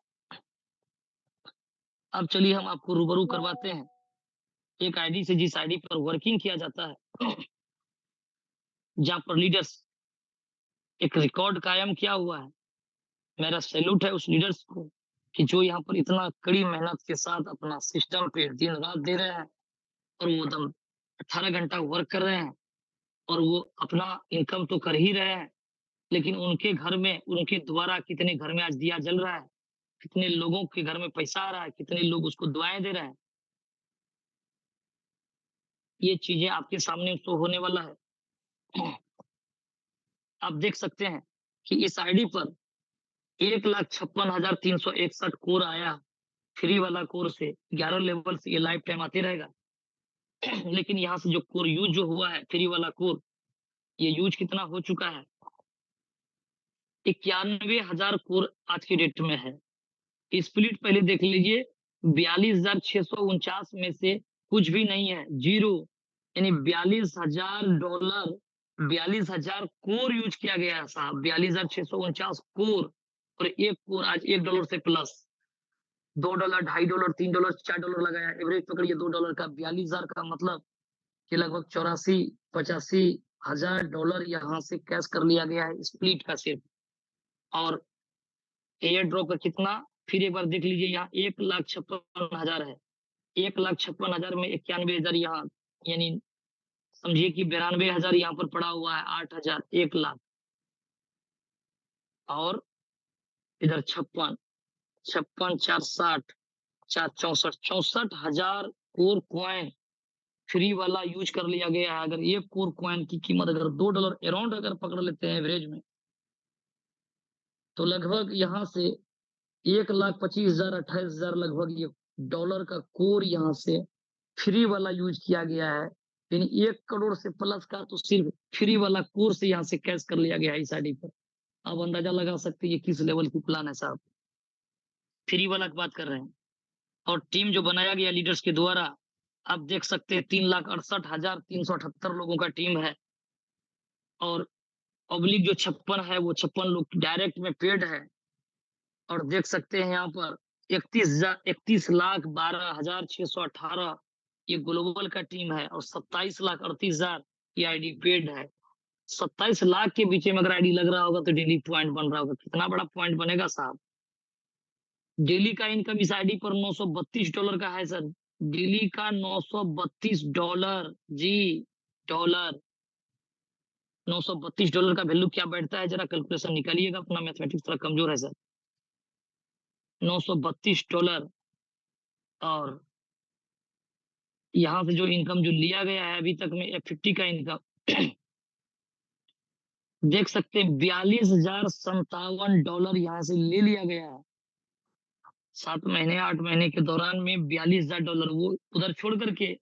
अब चलिए हम आपको रूबरू करवाते हैं एक आईडी से जिस आईडी पर वर्किंग किया जाता है, जहां पर लीडर्स एक रिकॉर्ड कायम किया हुआ है। मेरा सैल्यूट है उस लीडर्स को कि जो यहाँ पर इतना कड़ी मेहनत के साथ अपना सिस्टम पे दिन रात दे रहे हैं और वो एकदम 18 घंटा वर्क कर रहे हैं। और वो अपना इनकम तो कर ही रहे हैं, लेकिन उनके घर में, उनके द्वारा कितने घर में आज दिया जल रहा है, कितने लोगों के घर में पैसा आ रहा है, कितने लोग उसको दुआएँ दे रहे हैं। ये चीज़ें आपके सामने शो होने वाला है। आप देख सकते हैं कि इस आईडी पर 1,56,361 कोर आया, फ्री वाला कोर से 11 लेवल से ये लाइफ टाइम आते रहेगा। लेकिन यहाँ से जो कोर यूज़ जो हुआ है, फ्री वाला कोर, ये यूज़ कितना हो चुका है? 91,000 कोर आज की डेट में है। स्प्लिट पहले देख लीजिए, 42,649 में से कुछ भी नहीं है, 0, यानी $42,000, 42,000 कोर यूज़ किया गया है साहब, 42,649 कोर, और 1 कोर आज $1 से प्लस, $2, $2.5, $3, $4 लगाया, एवरेज पकड़िए $2 का, 42,000 का मतलब कि लगभग 84-85 हज़ार डॉलर यहाँ से कैश कर लिया गया है स्प्लिट का सिर्फ। और एयर ड्रॉप का कितना, फिर एक बार देख लीजिए, यहाँ 1,56,000 है। 1,56,000 में 91,000 यहाँ, यानी समझिए कि 92,000 यहाँ पर पड़ा हुआ है, 8,000, 1,00,000, और इधर 56, 56, 4, 60, 4, 64, 64,000 कोर कॉइन फ्री वाला यूज़ कर लिया गया है। अगर एक कोर कॉइन की कीमत अगर $2 अराउंड अगर पकड़ लेते हैं एवरेज में, तो लगभग यहाँ से 1,25,000, 28,000 लगभग ये डॉलर का कोर यहाँ से फ्री वाला यूज़ किया गया है। यानी 1 करोड़ से प्लस का तो सिर्फ फ्री वाला कोर से यहाँ से कैश कर लिया गया है इस आईडी पर। आप अंदाज़ा लगा सकते हैं ये किस लेवल की प्लान है साहब। फ्री वाला की बात कर रहे हैं। और टीम जो बनाया गया लीडर्स के द्वारा, आप देख सकते हैं 3,68,378 लोगों का टीम है, और पब्लिक जो 56 है वो 56 लोग डायरेक्ट में पेड है। और देख सकते हैं यहाँ पर 31,12,618 ये ग्लोबल का टीम है, और 27,38,000 ये आईडी पेड है। 27 लाख के बीच में अगर आईडी लग रहा होगा तो डेली पॉइंट बन रहा होगा, कितना बड़ा पॉइंट बनेगा साहब। डेली का इनकम इस आईडी पर $932 का है सर, डेली का $932 जी, डॉलर। $932 का वैल्यू क्या बैठता है, जरा कैलकुलेशन निकालिएगा, अपना मैथमेटिक्स थोड़ा कमजोर है सर। $932, और यहाँ से जो इनकम जो लिया गया है अभी तक में F50 का इनकम देख सकते हैं, $42,057 यहाँ से ले लिया गया है। 7 महीने 8 महीने के दौरान में $42,000, वो उधर छोड़ करके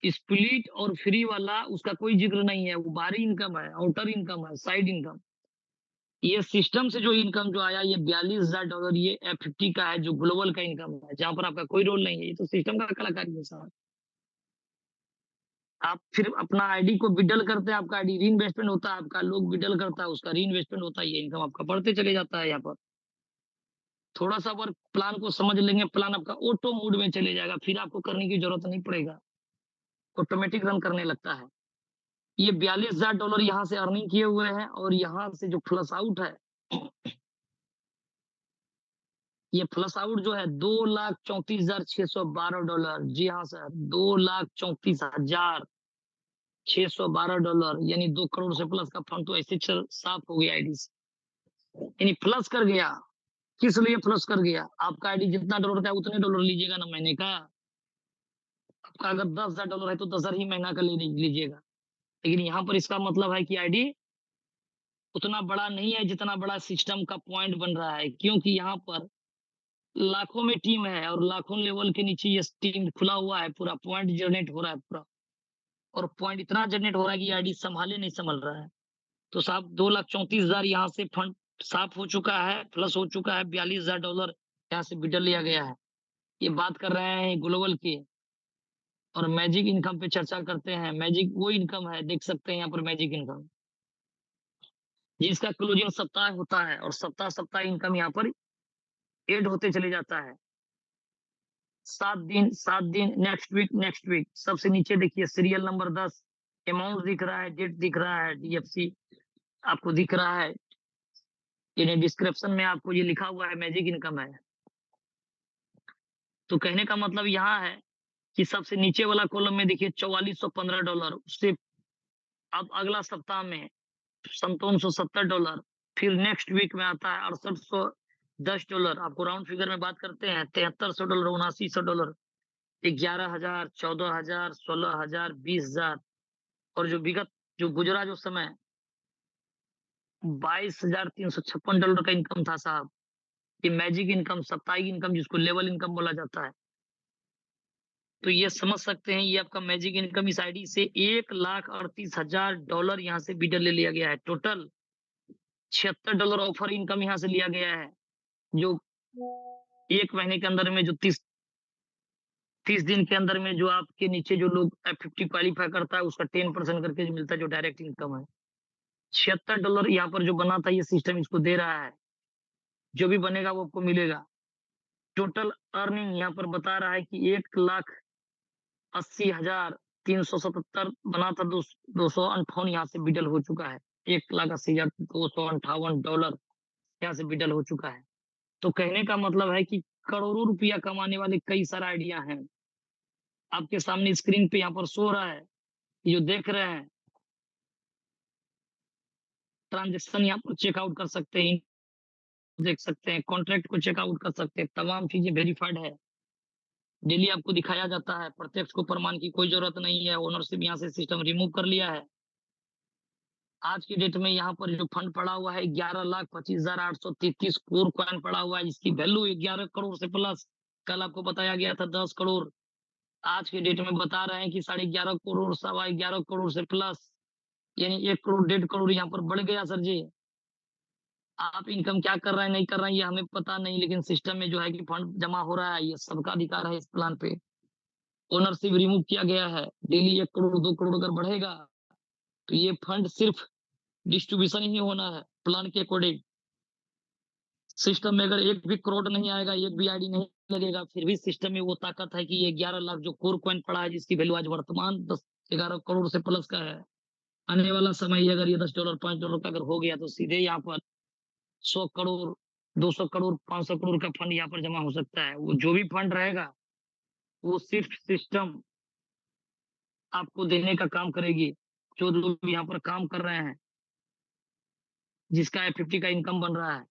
स्प्लिट और फ्री वाला उसका कोई जिक्र नहीं है, वो बाहरी इनकम है, आउटर इनकम है, साइड इनकम। ये सिस्टम से जो इनकम जो आया ये $42,000 ये F50 का है, जो ग्लोबल का इनकम है, जहाँ पर आपका कोई रोल नहीं है, ये तो सिस्टम का कलाकारी है साहब। आप फिर अपना आईडी को विथड्रॉल करते हैं, आपका आईडी रीइन्वेस्टमेंट होता है, आपका लोग विथड्रॉल करता है, उसका रीइन्वेस्टमेंट होता है, ये इनकम आपका बढ़ते चले जाता है यहाँ पर। थोड़ा-सा वर्क प्लान को समझ लेंगे, प्लान आपका ऑटो मोड में चले जाएगा, फिर आपको करने की ज़रूरत नहीं पड़ेगा, ऑटोमेटिक रन करने लगता है। ये $42,000 यहाँ से अर्निंग किए हुए हैं, और यहाँ से जो फ्लश आउट है, ये फ्लश आउट जो है $2,34,612, जी हाँ सर, $2,34,612, यानी 2 करोड़ से प्लस का फंड तो ऐसे चल साफ हो गया आईडी से। यानी फ्लश कर गया। किस लिए फ्लश कर गया? आपका आईडी जितना डॉलर का है उतने डॉलर लीजिएगा ना महीने का। आपका अगर $10,000 है तो 10,000 ही महीना का ले लीजिएगा। लेकिन यहाँ पर इसका मतलब है कि आईडी उतना बड़ा नहीं है जितना बड़ा सिस्टम का पॉइंट बन रहा है, क्योंकि यहाँ पर लाखों में टीम है, और लाखों लेवल के नीचे ये टीम खुला हुआ है, पूरा पॉइंट जनरेट हो रहा है पूरा, और पॉइंट इतना जनरेट हो रहा है कि आईडी संभाले नहीं संभल रहा है। तो साहब 2,34,000 यहाँ से फंड साफ हो चुका है, प्लस हो चुका है, $42,000 यहाँ से विड्रॉ लिया गया है। ये बात कर रहे हैं ग्लोबल की। और मैजिक इनकम पे चर्चा करते हैं। मैजिक वो इनकम है, देख सकते हैं यहाँ पर मैजिक इनकम, जिसका क्लोजिंग सप्ताह होता है, और सप्ताह-सप्ताह इनकम यहाँ पर ऐड होते चले जाता है। 7 दिन, नेक्स्ट वीक, सबसे नीचे देखिए सीरियल नंबर 10, अमाउंट दिख रहा है, डेट दिख रहा है, डीएफसी आपको दिख रहा है, यानी डिस्क्रिप्शन में आपको ये लिखा हुआ है मैजिक इनकम है। तो कहने का मतलब यहाँ है कि सबसे नीचे वाला कॉलम में देखिए $4,415, उससे अब अगला सप्ताह में $5770, फिर नेक्स्ट वीक में आता है $6810, आपको राउंड फिगर में बात करते हैं $7300, $7900, 11,000, 14,000, 16,000, 20,000, और जो विगत जो गुजरा जो समय $22,356 का इनकम था साहब। ये मैजिक इनकम, साप्ताहिक इनकम जिसको लेवल इनकम बोला जाता है। तो ये समझ सकते हैं, ये आपका मैजिक इनकम इस आईडी से $1,38,000 यहाँ से विड्रॉ ले लिया गया है। टोटल $76 ऑफर इनकम यहाँ से लिया गया है, जो 1 महीने के अंदर में जो 30 दिन के अंदर में जो आपके नीचे जो लोग F50 क्वालीफाई करता है, उसका 10% करके जो मिलता है, जो डायरेक्ट इनकम है। $76 यहाँ पर जो बना था, ये सिस्टम इसको दे रहा है। जो भी बनेगा वो आपको मिलेगा। टोटल अर्निंग यहाँ पर बता रहा है कि 1,80,377 बना था, 258 यहाँ से विड्रॉ हो चुका है। $1,80,258 यहाँ से विड्रॉ हो चुका है। तो कहने का मतलब है कि करोड़ों रुपया कमाने वाले कई सारे आइडिया हैं। आपके सामने स्क्रीन पे यहाँ पर शो हो रहा है, ये जो देख रहे हैं, ट्रांज़ैक्शन यहाँ पर चेकआउट कर सकते हैं, देख सकते हैं, कॉन्ट्रैक्ट को चेकआउट कर सकते हैं, तमाम चीज़ें वेरिफाइड है। डेली आपको दिखाया जाता है, प्रत्यक्ष को प्रमाण की कोई ज़रूरत नहीं है, ओनरशिप यहाँ से सिस्टम रिमूव कर लिया है। आज की डेट में यहाँ पर जो फंड पड़ा हुआ है, 11,25,833 कोर कॉइन पड़ा हुआ है, जिसकी वैल्यू 11 करोड़ से प्लस। कल आपको बताया गया था 10 करोड़। आज की डेट में बता रहे हैं कि 11.5 करोड़, 11.25 करोड़ से प्लस, यानी 1 करोड़, 1.5 करोड़ यहाँ पर बढ़ गया सर जी। आप इनकम क्या कर रहे हैं, नहीं कर रहे हैं, ये हमें पता नहीं, लेकिन सिस्टम में जो है कि फंड जमा हो रहा है, ये सबका अधिकार है इस प्लान पे। ओनरशिप रिमूव किया गया है। डेली 1 करोड़, 2 करोड़ अगर बढ़ेगा, तो ये फंड सिर्फ डिस्ट्रीब्यूशन ही होना है प्लान के अकॉर्डिंग। सिस्टम में अगर 1 भी करोड़ नहीं आएगा, 1 भी आईडी नहीं लगेगा, फिर भी सिस्टम में वो ताकत है कि ये 11 लाख जो कोर कॉइन पड़ा है, जिसकी वैल्यू आज वर्तमान 10-11 करोड़ से प्लस का है। आने वाला समय अगर ये $10, $5 का अगर हो गया, तो सीधे यहाँ पर 100 करोड़, 200 करोड़, 500 करोड़ का फंड यहाँ पर जमा हो सकता है। वो जो भी फंड रहेगा, वो सिर्फ सिस्टम आपको देने का काम करेगी। जो लोग यहाँ पर काम कर रहे हैं, जिसका F50 का इनकम बन रहा है,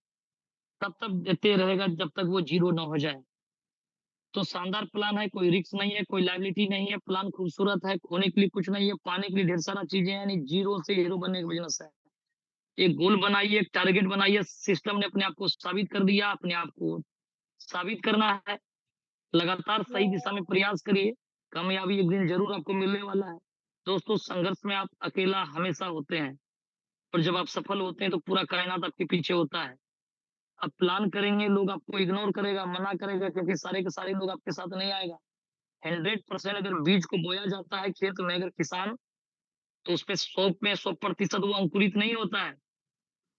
तब तक देते रहेगा जब तक वो ज़ीरो ना हो जाए। तो शानदार प्लान है, कोई रिस्क नहीं है, कोई लायबिलिटी नहीं है, प्लान खूबसूरत है, खोने के लिए कुछ नहीं है, पाने के लिए ढेर सारा चीज़ें हैं, यानी ज़ीरो से हीरो बनने का बिज़नेस है। एक गोल बनाइए, एक टारगेट बनाइए, सिस्टम ने अपने आप को साबित कर दिया, अपने आप को साबित करना है। लगातार सही दिशा में प्रयास करिए, कामयाबी एक दिन ज़रूर आपको मिलने वाला है। दोस्तों, संघर्ष में आप अकेला हमेशा होते हैं, और जब आप सफल होते हैं, तो पूरा कायनात आपके पीछे होता है। आप प्लान करेंगे, लोग आपको इग्नोर करेगा, मना करेगा, क्योंकि सारे के सारे लोग आपके साथ नहीं आएगा। 100% अगर बीज को बोया जाता है खेत में, अगर किसान, तो उसपे 100 में 100% वो अंकुरित नहीं होता है,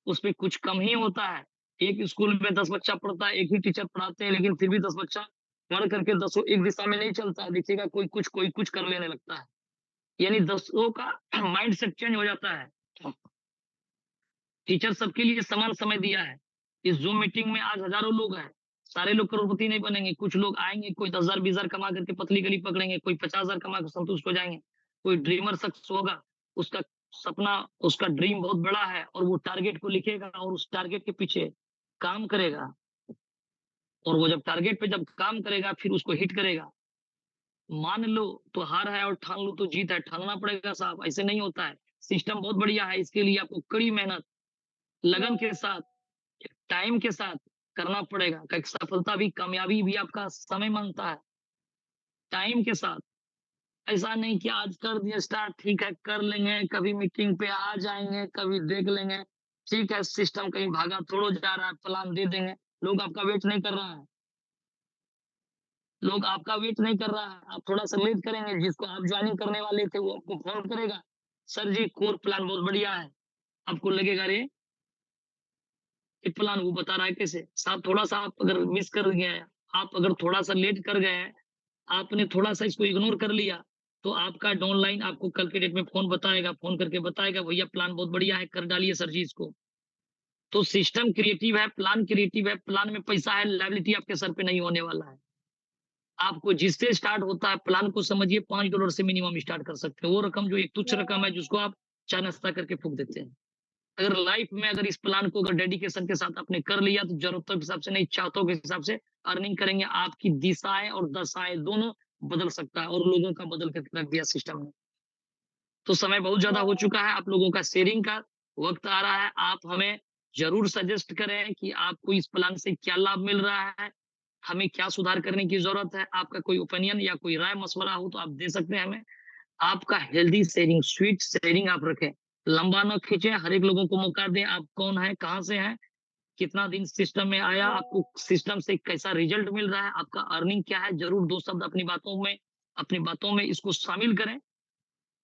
उसपे कुछ कम ही होता है। एक स्कूल में 10 बच्चा पढ़ता है, एक ही टीचर पढ़ाते हैं, लेकिन फिर भी 10 बच्चा पढ़ करके 10 एक दिशा में नहीं चलता है। देखिएगा, कोई कुछ कर लेने लगता है, यानी 10 का माइंड सेट चेंज हो जाता है। टीचर सबके लिए समान समय दिया है। इस ज़ूम मीटिंग में आज हज़ारों लोग हैं, सारे लोग करोड़पति नहीं बनेंगे, कुछ लोग आएँगे, कोई 10,000 20,000 कमा करके पतली गली पकड़ेंगे, कोई 50,000 कमा के संतुष्ट हो जाएँगे, कोई ड्रीमर शख्स होगा, उसका सपना, उसका ड्रीम बहुत बड़ा है, और वो टारगेट को लिखेगा और उस टारगेट के पीछे काम करेगा, और वो जब टारगेट पे जब काम करेगा, फिर उसको हिट करेगा। मान लो तो हार है, और ठान लो तो जीत है, ठानना पड़ेगा साहब, ऐसे नहीं होता है। सिस्टम बहुत बढ़िया है, इसके लिए आपको कड़ी मेहनत, लगन के साथ, टाइम के साथ करना पड़ेगा। कि सफलता भी, कामयाबी भी आपका समय मांगता है, टाइम के साथ। ऐसा नहीं कि आज कर दिया स्टार्ट, ठीक है, कर लेंगे, कभी मीटिंग पे आ जाएँगे, कभी देख लेंगे, ठीक है, सिस्टम कहीं भागा थोड़ो जा रहा है, प्लान दे देंगे। लोग आपका वेट नहीं कर रहा है, लोग आपका वेट नहीं कर रहा है, आप थोड़ा-सा लेट करेंगे, जिसको आप जॉइनिंग करने वाले थे, वो आपको फ़ोन करेगा, "सर जी, कोर प्लान बहुत बढ़िया है।" आपको लगेगा, अरे! ये प्लान वो बता रहा है कैसे? साहब, थोड़ा-सा आप अगर मिस कर गए हैं, आप अगर थोड़ा-सा लेट कर गए हैं, आपने थोड़ा-सा इसको इग्नोर कर लिया, तो आपका डाउनलाइन आपको कल के डेट में फ़ोन बताएगा, फ़ोन करके बताएगा, "भैया, प्लान बहुत बढ़िया है, कर डालिए सर जी इसको।" तो सिस्टम क्रिएटिव है, प्लान क्रिएटिव है, प्लान में पैसा है, लायबिलिटी आपके सर पे नहीं होने वाला है। आपको जिससे स्टार्ट होता है, प्लान को समझिए, $5 से मिनिमम स्टार्ट कर सकते हो। वो रकम जो एक तुच्छ रकम है, जिसको आप चाय नाश्ता करके फूँक देते हैं। अगर लाइफ में अगर इस प्लान को अगर डेडिकेशन के साथ आपने कर लिया तो ज़रूरतों के हिसाब से नहीं, चाहतों के हिसाब से अर्निंग करेंगे, आपकी दिशाएँ और दशाएँ दोनों बदल सकता है और लोगों का बदल के रख दिया सिस्टम ने। तो समय बहुत ज़्यादा हो चुका है, आप लोगों का शेयरिंग का वक़्त आ रहा है। आप हमें ज़रूर सजेस्ट करें कि आपको इस प्लान से क्या लाभ मिल रहा है, हमें क्या सुधार करने की ज़रूरत है। आपका कोई ओपिनियन या कोई राय-मशवरा हो तो आप दे सकते हैं हमें। आपका हेल्दी शेयरिंग, स्वीट शेयरिंग आप रखें। लंबा ना खींचे, हर एक लोगों को मौका दें, आप कौन हैं, कहाँ से हैं, कितना दिन सिस्टम में आया, आपको सिस्टम से कैसा रिज़ल्ट मिल रहा है, आपका अर्निंग क्या है, ज़रूर 2 शब्द अपनी बातों में इसको शामिल करें।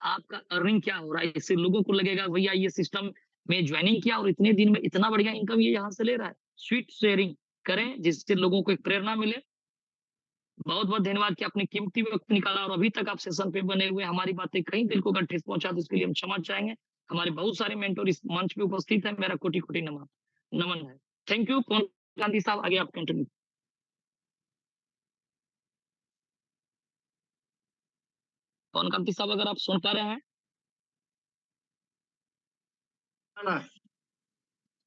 आपका अर्निंग क्या हो रहा है? इससे लोगों को लगेगा भैया ये सिस्टम में जॉइनिंग किया और इतने दिन में इतना बढ़िया इनकम ये यहाँ से ले रहा है। स्वीट शेयरिंग करें जिससे लोगों को एक प्रेरणा मिले। बहुत-बहुत धन्यवाद कि आपने कीमती वक़्त निकाला और अभी तक आप सेशन पे बने हुए हमारी बातें कहीं दिल को अगर ठेस पहुँचा तो इसके लिए हम क्षमा चाहेंगे। हमारे बहुत सारे मेंटर इस मंच पे उपस्थित हैं। मेरा कोटि-कोटि नमन है। थैंक यू पवन गांधी साहब आगे आप कंटिन्यू। पवन गांधी साहब अगर आप सुन पा रहे हैं,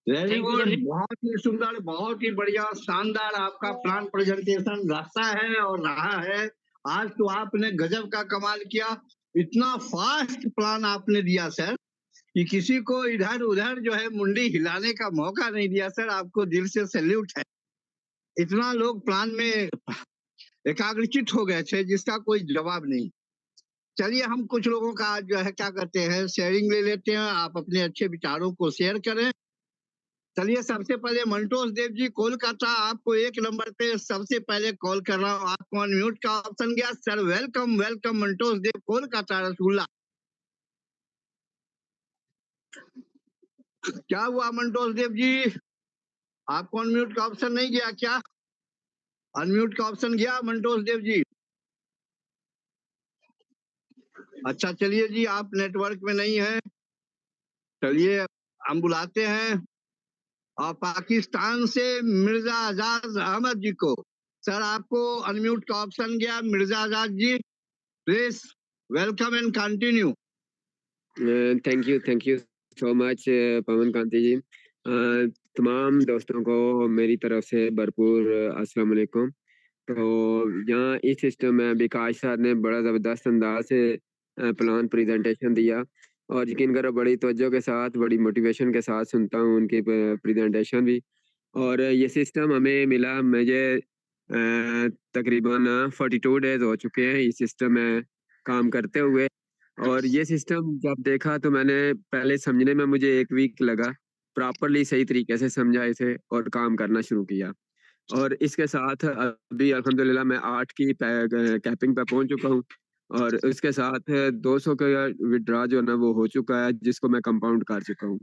very thank you good, sir ji. बहुत ही सुंदर, बहुत ही बढ़िया, शानदार आपका प्लान प्रेजेंटेशन रहता है और रहा है। आज तो आपने गजब का कमाल किया। इतना फास्ट प्लान आपने दिया सर कि किसी को इधर-उधर जो है मुंडी हिलाने का मौका नहीं दिया सर। आपको दिल से सैल्यूट है। इतना लोग प्लान में एकाग्रचित हो गए थे जिसका कोई जवाब नहीं। चलिए हम कुछ लोगों का आज जो है क्या करते हैं शेयरिंग ले लेते हैं। आप अपने अच्छे विचारों को शेयर करें। चलिए सबसे पहले मंटोस देव जी कोलकाता, आपको 1 नंबर पे सबसे पहले कॉल कर रहा हूँ। आपको अनम्यूट का ऑप्शन गया सर। वेलकम वेलकम मंटोस देव कोलकाता रसगुल्ला। क्या हुआ मंटोस देव जी, आपको अनम्यूट का ऑप्शन नहीं गया क्या? अनम्यूट का ऑप्शन गया मंटोस देव जी? अच्छा चलिए जी, आप नेटवर्क में नहीं है। चलिए हम बुलाते हैं और पाकिस्तान से मिर्जा आजाद अहमद जी को। सर आपको अनम्यूट का ऑप्शन गया Mirza Azad ji, please welcome and continue. Thank you so much Pawan Kanti ji. तमाम दोस्तों को मेरी तरफ से भरपूर अस्सलाम वालेकुम। तो यहाँ इस सिस्टम में विकास सर ने बड़ा ज़बरदस्त अंदाज से प्लान प्रेजेंटेशन दिया और यकीन करो बड़ी तवज्जो के साथ, बड़ी मोटिवेशन के साथ सुनता हूँ उनकी प्रेजेंटेशन भी। और ये सिस्टम हमें मिला, मुझे तकरीबन 42 डेज़ हो चुके हैं इस सिस्टम में काम करते हुए। और ये सिस्टम जब देखा तो मैंने पहले समझने में मुझे 1 वीक लगा, प्रॉपर्ली सही तरीके से समझा इसे और काम करना शुरू किया। और इसके साथ अभी अल्हम्दुलिल्लाह मैं 8 की कैपिंग पे पहुँच चुका हूँ और उसके साथ 200 का विथड्रॉ जो है ना वो हो चुका है, जिसको मैं कंपाउंड कर चुका हूँ।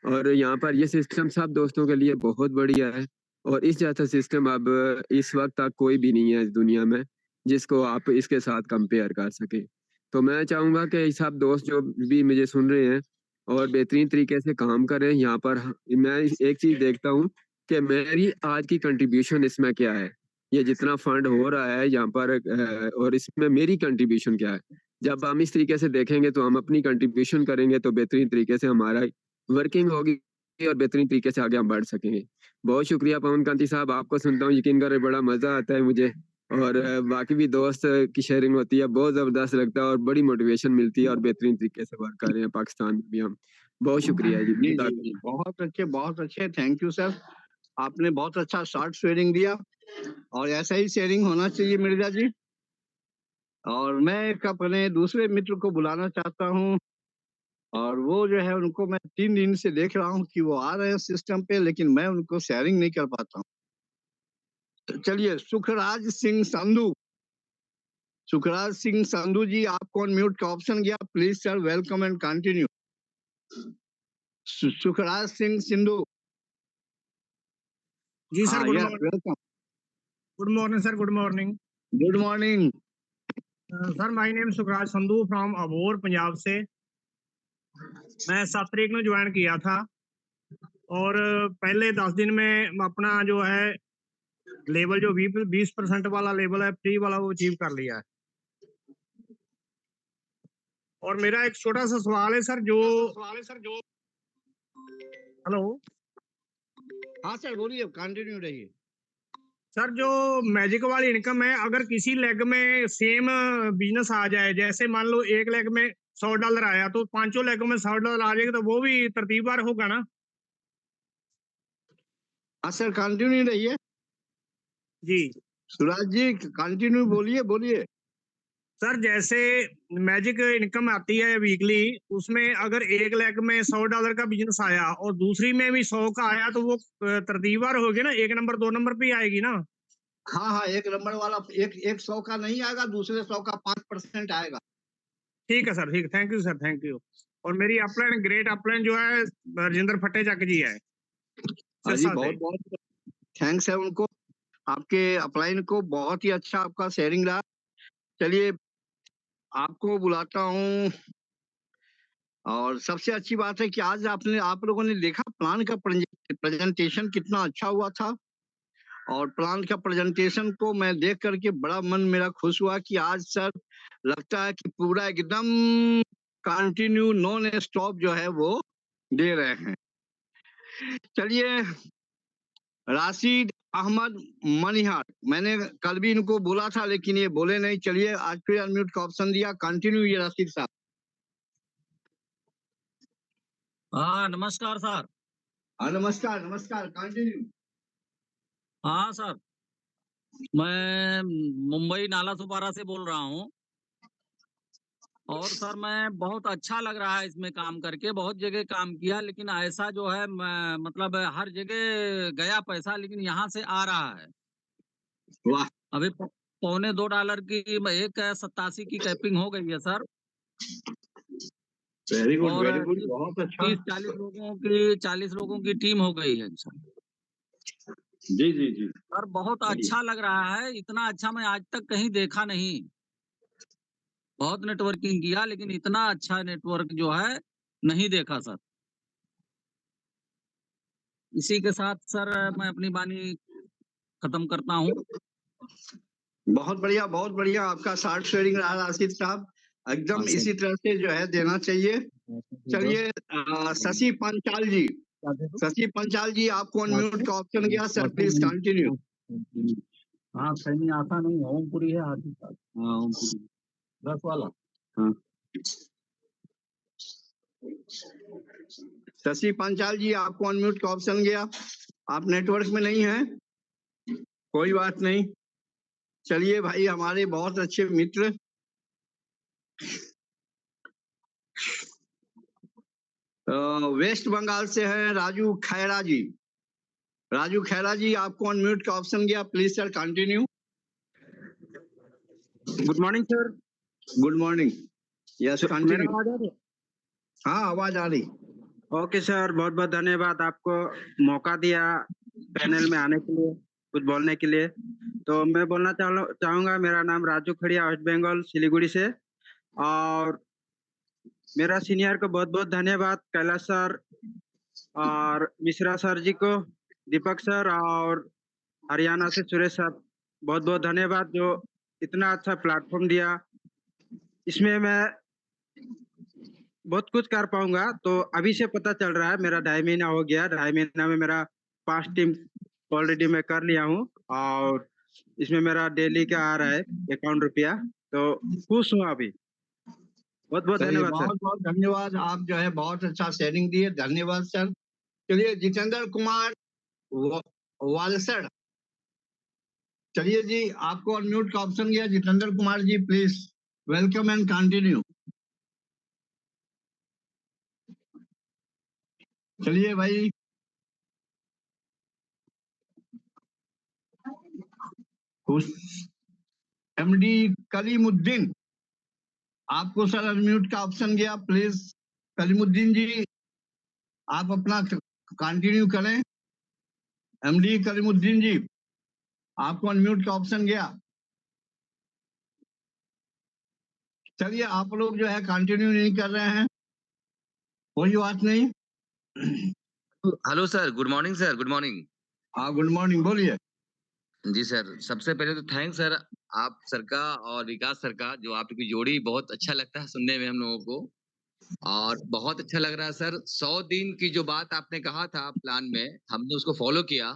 और यहाँ पर ये सिस्टम सब दोस्तों के लिए बहुत बढ़िया है और इस जैसा सिस्टम अब इस वक़्त तक कोई भी नहीं है इस दुनिया में, जिसको आप इसके साथ कंपेयर कर सकें। तो मैं चाहूँगा कि सब दोस्त जो भी मुझे सुन रहे हैं और बेहतरीन तरीके से काम करें। यहाँ पर मैं एक चीज़ देखता हूँ कि मेरी आज की कंट्रीब्यूशन इसमें क्या है? ये जितना फंड हो रहा है यहाँ पर और इसमें मेरी कंट्रीब्यूशन क्या है? जब हम इस तरीके से देखेंगे तो हम अपनी कंट्रीब्यूशन करेंगे तो बेहतरीन तरीके से हमारा वर्किंग होगी और बेहतरीन तरीके से आगे हम बढ़ सकेंगे। बहुत शुक्रिया पवन कांति साहब, आपको सुनता हूँ यकीन करें बड़ा मज़ा आता है मुझे और बाकी भी दोस्त की शेयरिंग होती है, बहुत ज़बरदस्त लगता है और बड़ी मोटिवेशन मिलती है और बेहतरीन तरीके से वर्क कर रहे हैं पाकिस्तान में भी हम। बहुत शुक्रिया जी। जी जी जी, बहुत अच्छे, थैंक यू सर। आपने बहुत अच्छा शॉर्ट शेयरिंग दिया और ऐसा ही शेयरिंग होना चाहिए मिर्जा जी। और मैं एक अपने दूसरे मित्र को बुलाना चाहता हूँ और वो जो है उनको मैं 3 दिन से देख रहा हूँ कि वो आ रहे हैं सिस्टम पे, लेकिन मैं उनको शेयरिंग नहीं कर पाता हूँ। तो चलिए सुखराज सिंह संधू, सुखराज सिंह संधू जी आपको अनम्यूट का ऑप्शन गया, please sir welcome and continue. Sukhraj Singh Sidhu. Ji sir, हाँ good yes morning. Welcome. Good morning sir, good morning. Good morning. Sir my name Sukhraj Sandhu from Abohar Punjab से। मैं 7 तारीख ਨੂੰ ज्वाइन किया था और पहले 10 दिन में अपना जो है लेवल जो 20% वाला लेवल है फ्री वाला वो अचीव कर लिया है। और मेरा एक छोटा सा सवाल है सर, जो हेलो हाँ सर, बोलिए, कंटिन्यू रहिए। सर, जो मैजिक वाली इनकम है, अगर किसी लेग में सेम बिजनेस आ जाए, जैसे मान लो एक लेग में $100 आया, तो पांचों लेगों में $100 आ जाएगा, तो वो भी तरतीबवार होगा ना? हाँ सर, कंटिन्यू रहिए। जी सूरज जी, कंटिन्यू बोलिए। सर, जैसे मैजिक इनकम आती है वीकली, उसमें अगर एक लेग में $100 का बिजनेस आया और दूसरी में भी 100 का आया, तो वो तरतीबवार होगी ना, 1 नंबर 2 नंबर पे आएगी ना? हाँ, 1 नंबर वाला एक 100 का नहीं आएगा, दूसरे 100 का 5% आएगा। ठीक है सर, ठीक, thank you sir, thank you. और मेरी अपलाइन, ग्रेट अपलाइन जो है राजेंद्र फटेचक जी है, हाँ जी, सिरसा से। बहुत थैंक्स है उनको, आपके अपलाइन को। बहुत ही अच्छा आपका शेयरिंग रहा। चलिए, आपको बुलाता हूँ। और सबसे अच्छी बात है कि आज आप लोगों ने देखा प्लान का प्रेजेंटेशन कितना अच्छा हुआ था। और प्लान का प्रेजेंटेशन को मैं देख करके बड़ा मन मेरा खुश हुआ कि आज सर लगता है कि पूरा एकदम कंटिन्यू नॉन स्टॉप जो है वो दे रहे हैं। चलिए, राशिद अहमद मनिहार, मैंने कल भी इनको बोला था लेकिन ये बोले नहीं। चलिए, आज फिर अनम्यूट का ऑप्शन दिया, कंटिन्यू ये राशिद साहब। हाँ नमस्कार सर। हाँ, नमस्कार, कंटिन्यू। हाँ सर, मैं मुंबई नाला सुपारा से बोल रहा हूँ। और सर, मैं बहुत अच्छा लग रहा है इसमें काम करके, बहुत जगह काम किया, लेकिन ऐसा जो है मतलब हर जगह गया पैसा, लेकिन यहाँ से आ रहा है। वाह, अभी $1.25 की 1.87 की कैपिंग हो गई है सर। वेरी गुड, और बहुत अच्छा। 40 लोगों की टीम हो गई है सर। जी। सर बहुत अच्छा लग रहा है, इतना अच्छा मैं आज तक कहीं देखा नहीं। बहुत नेटवर्किंग किया, लेकिन इतना अच्छा नेटवर्क जो है नहीं देखा सर। इसी के साथ सर मैं अपनी वाणी खत्म करता हूँ। बहुत बढ़िया आपका शार्ट शेयरिंग रहा राशिद साहब। एकदम इसी तरह से जो है देना चाहिए। चलिए, शशि पंचाल जी आपको अनम्यूट का ऑप्शन गया सर, प्लीज कंटिन्यू। हाँ, खैनी आता नहीं, ओमपुरी है हाथी साहब। हाँ, ओमपुरी 10 वाला। हाँ, शशि पंचाल जी आपको अनम्यूट का ऑप्शन गया, आप नेटवर्क में नहीं हैं, कोई बात नहीं। चलिए भाई, हमारे बहुत अच्छे मित्र वेस्ट बंगाल से हैं राजू खैरा जी आपको अनम्यूट का ऑप्शन गया, please sir continue. Good morning sir. Good morning, yes मेरा कंटिन्यू। आवाज आ रही है? हाँ, आवाज आ रही। ओके सर, बहुत बहुत धन्यवाद आपको मौका दिया पैनल में आने के लिए, कुछ बोलने के लिए। तो मैं बोलना चाहूंगा, मेरा नाम राजू खड़िया, वेस्ट बंगाल सिलीगुड़ी से। और मेरा सीनियर को बहुत बहुत धन्यवाद, कैलाश सर और मिश्रा सर जी को, दीपक सर और हरियाणा से सुरेश सर, बहुत बहुत धन्यवाद जो इतना अच्छा प्लेटफॉर्म दिया। इसमें मैं बहुत कुछ कर पाऊंगा। तो अभी से पता चल रहा है, मेरा 2.5 महीना हो गया, 2.5 महीना में मेरा 5 टीम ऑलरेडी मैं कर लिया हूँ। और इसमें मेरा डेली का आ रहा है ₹51, तो खुश हूँ अभी। बहुत बहुत धन्यवाद सर। बहुत धन्यवाद, आप जो है बहुत अच्छा शेयरिंग दिए, धन्यवाद सर। चलिए, जितेंद्र कुमार वालसड़, चलिए जी, आपको अनम्यूट का ऑप्शन गया, Jitendra Kumar ji please welcome and continue. चलिए भाई, एमडी कलीमुद्दीन, आपको सर अनम्यूट का ऑप्शन गया, प्लीज कलीमुद्दीन जी आप अपना कंटिन्यू करें। एमडी कलीमुद्दीन जी आपको अनम्यूट का ऑप्शन गया। चलिए, आप लोग जो है कंटिन्यू नहीं कर रहे हैं, कोई बात नहीं। Hello sir, good morning sir, good morning. हाँ, गुड मॉर्निंग, बोलिए। जी सर, सबसे पहले तो थैंक्स सर, आप सर का और विकास सर का, जो आपकी जोड़ी बहुत अच्छा लगता है सुनने में हम लोगों को, और बहुत अच्छा लग रहा है सर। 100 दिन की जो बात आपने कहा था प्लान में, हमने उसको फ़ॉलो किया,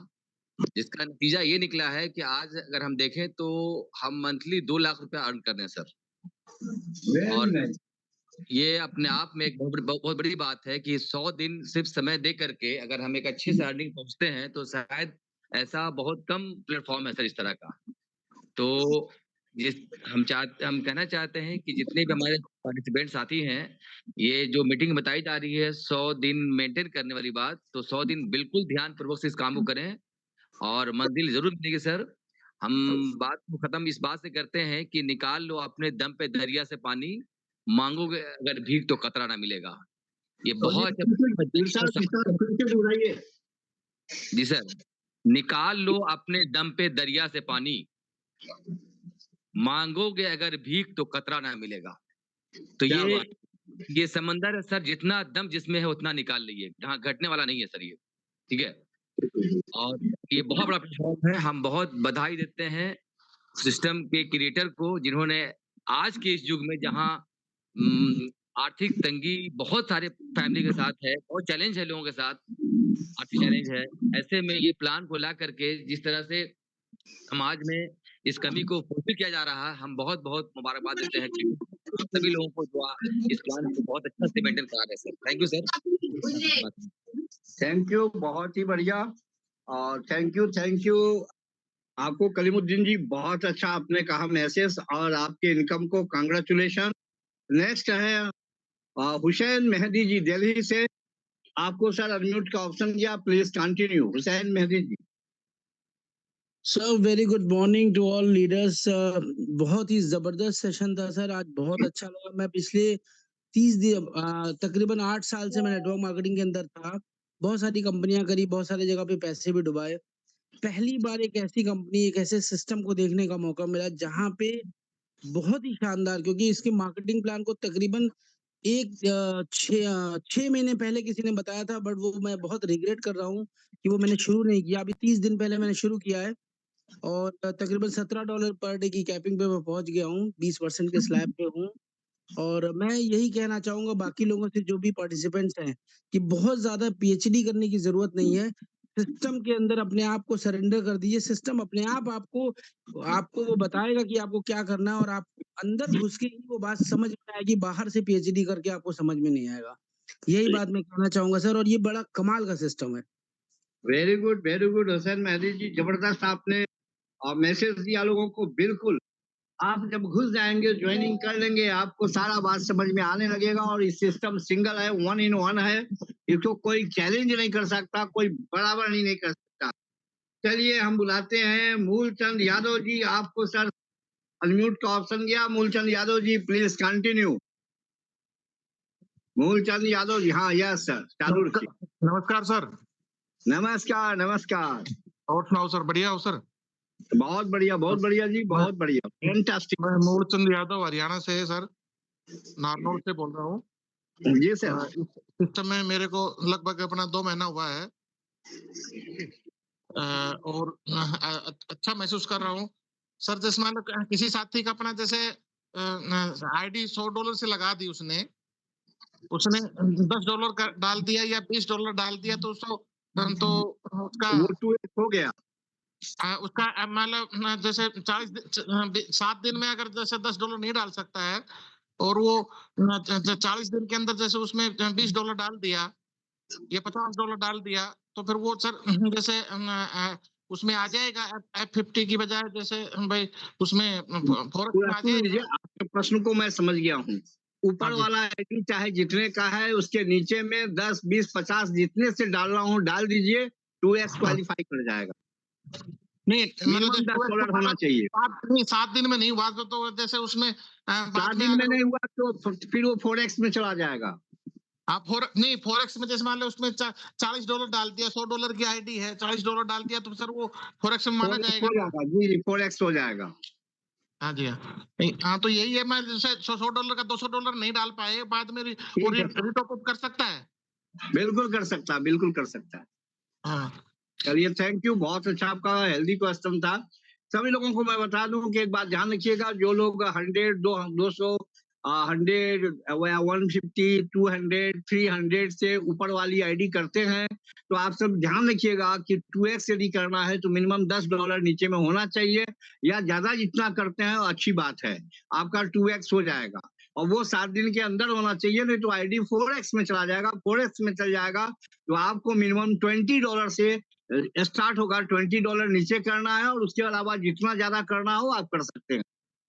जिसका नतीजा ये निकला है कि आज अगर हम देखें तो हम मंथली 2 लाख रुपया अर्न कर रहे हैं सर। वेरी और नाइस। ये अपने आप में एक बहुत बड़ी बात है कि 100 दिन सिर्फ़ समय दे कर के अगर हम एक अच्छे से अर्निंग पहुँचते हैं, तो शायद ऐसा बहुत कम प्लेटफ़ॉर्म है सर इस तरह का। तो जिस हम कहना चाहते हैं कि जितने भी हमारे पार्टिसिपेंट साथी हैं, ये जो मीटिंग बताई जा रही है 100 दिन मेंटेन करने वाली बात, तो 100 दिन बिल्कुल ध्यानपूर्वक से इस काम को करें और मंजिल ज़रूर मिलेगी सर। हम बात को खत्म इस बात से करते हैं कि निकाल लो अपने दम पे दरिया से पानी, माँगोगे अगर भीख तो कतरा ना मिलेगा। ये तो ये बहुत इरशाद फिर से दोहराइए। जी सर, निकाल लो अपने दम पे दरिया से पानी, माँगोगे अगर भीख तो कतरा ना मिलेगा। तो क्या बात। ये समंदर है सर, जितना दम जिसमें है उतना निकाल लीजिए, यहाँ घटने वाला नहीं है सर ये, ठीक है? और ये बहुत बड़ा प्लेटफ़ॉर्म है, हम बहुत बधाई देते हैं सिस्टम के क्रिएटर को, जिन्होंने आज के इस युग में जहाँ आर्थिक तंगी बहुत सारे फैमिली के साथ है, बहुत चैलेंज है लोगों के साथ, आर्थिक चैलेंज है। ऐसे में ये प्लान को ला करके जिस तरह से समाज में इस कमी को फुलफिल किया जा रहा है, हम बहुत-बहुत मुबारकबाद देते हैं कि आप सभी लोगों को जो इस प्लान को बहुत अच्छा से मेंटेन करा रहे हैं sir. Thank you sir. Thank you, बहुत ही बढ़िया। और थैंक यू आपको कलीमुद्दीन जी, बहुत अच्छा आपने कहा मैसेज, और आपके इनकम को कांग्रेचुलेशन। नेक्स्ट है हुसैन मेहदी जी दिल्ली से। आपको सर अनम्यूट का ऑप्शन दिया, please continue. Hussain Mehdi ji. Sir very good morning to all leaders. बहुत ही जबरदस्त सेशन था सर, आज बहुत अच्छा लगा। मैं पिछले 30 दिन तकरीबन 8 साल से मैं नेटवर्क मार्केटिंग के अंदर था। बहुत सारी कंपनियां करी, बहुत सारी जगह पे पैसे भी डुबाए। पहली बार एक ऐसी कंपनी, एक ऐसे सिस्टम को देखने का मौका मिला जहां पे बहुत ही शानदार, क्योंकि इसके मार्केटिंग प्लान को तकरीबन 6 महीने पहले किसी ने बताया था, बट वो मैं बहुत रिग्रेट कर रहा हूँ कि वो मैंने शुरू नहीं किया। अभी 30 दिन पहले मैंने शुरू किया है और तकरीबन $17 पर डे की कैपिंग पे मैं पहुंच गया हूँ, 20% के स्लैब पे हूँ। और मैं यही कहना चाहूंगा बाकी लोगों से, जो भी पार्टिसिपेंट्स हैं, कि बहुत ज्यादा पीएचडी करने की जरूरत नहीं है। सिस्टम के अंदर अपने आप को सरेंडर कर दीजिए, सिस्टम अपने आप आपको आपको वो बताएगा कि आपको क्या करना है, और आप अंदर घुस के ही वो बात समझ में आएगी, बाहर से पीएचडी करके आपको समझ में नहीं आएगा। यही बात मैं कहना चाहूंगा सर, और ये बड़ा कमाल का सिस्टम है। वेरी गुड हुसैन मेहदी जी, जबरदस्त आपने मैसेज दिया लोगों को। बिल्कुल, आप जब घुस जाएंगे, ज्वाइनिंग कर लेंगे, आपको सारा बात समझ में आने लगेगा। और इस सिस्टम सिंगल है, 1 in 1 है, इसको कोई चैलेंज नहीं कर सकता, कोई बराबर नहीं कर सकता। चलिए हम बुलाते हैं मूलचंद यादव जी। आपको सर अनम्यूट का ऑप्शन गया। Moolchand Yadav ji, please continue. मूलचंद यादव जी, हाँ, यस सर, चालू रखिए। नमस्कार सर। नमस्कार नमस्कार। और सुनाओ सर, बढ़िया हो सर? बहुत बढ़िया जी, बहुत बढ़िया, फैंटास्टिक। मैं मूलचंद यादव हरियाणा से है सर, नारनौल से बोल रहा हूँ। जी सर। इस सिस्टम में मेरे को लगभग अपना 2 महीना हुआ है और अच्छा महसूस कर रहा हूँ सर। जैसे मान लो किसी साथी का अपना जैसे आईडी $100 से लगा दी, उसने $10 का डाल दिया या $20 डाल दिया, तो उसका वो 2x हो गया। उसका मतलब जैसे 7 दिन में अगर जैसे $10 नहीं डाल सकता है, और वो 40 दिन के अंदर जैसे उसमें $20 डाल दिया या $50 डाल दिया, तो फिर वो सर जैसे उसमें आ जाएगा F50 की बजाय, जैसे भाई उसमें फॉरेक्स में आ जाएगा। आपके प्रश्न को मैं समझ गया हूँ। ऊपर वाला आईडी चाहे जितने का है, उसके नीचे में 10, 20, 50 जितने से डाल रहा हूँ डाल दीजिए, 2x क्वालिफाई कर जाएगा। नहीं, मिनिमम $10 होना चाहिए। 7 दिन में नहीं हुआ तो जैसे उसमें 7 दिन में नहीं हुआ तो फिर वो 4x में चला जाएगा। आप फॉरेक्स में जैसे मान लो उसमें $40 डाल दिया, $100 की आईडी है, $40 डाल दिया, तो सर वो फॉरेक्स में माना जाएगा। जी, 4x हो जाएगा। हाँ जी, हाँ तो यही है। मैं जैसे $100 का $200 नहीं डाल पाए, बाद में रिटॉप अप कर सकता है। बिल्कुल कर सकता है, बिल्कुल कर सकता है। हाँ, चलिए थैंक यू, बहुत अच्छा आपका हेल्दी क्वेश्चन था। सभी लोगों को मैं बता दूं कि एक बात ध्यान रखिएगा, जो लोग 100, 200, 100, 150, 200, 300 से ऊपर वाली आईडी करते हैं, तो आप सब ध्यान रखिएगा कि 2x यदि करना है तो मिनिमम $10 नीचे में होना चाहिए, या ज्यादा जितना करते हैं अच्छी बात है, आपका 2x हो जाएगा। और वो 7 दिन के अंदर होना चाहिए, नहीं तो आईडी 4x में चला जाएगा। 4x में चल जाएगा तो आपको मिनिमम $20 से स्टार्ट होगा। $20 नीचे करना है, और उसके अलावा जितना ज्यादा करना हो आप कर सकते हैं।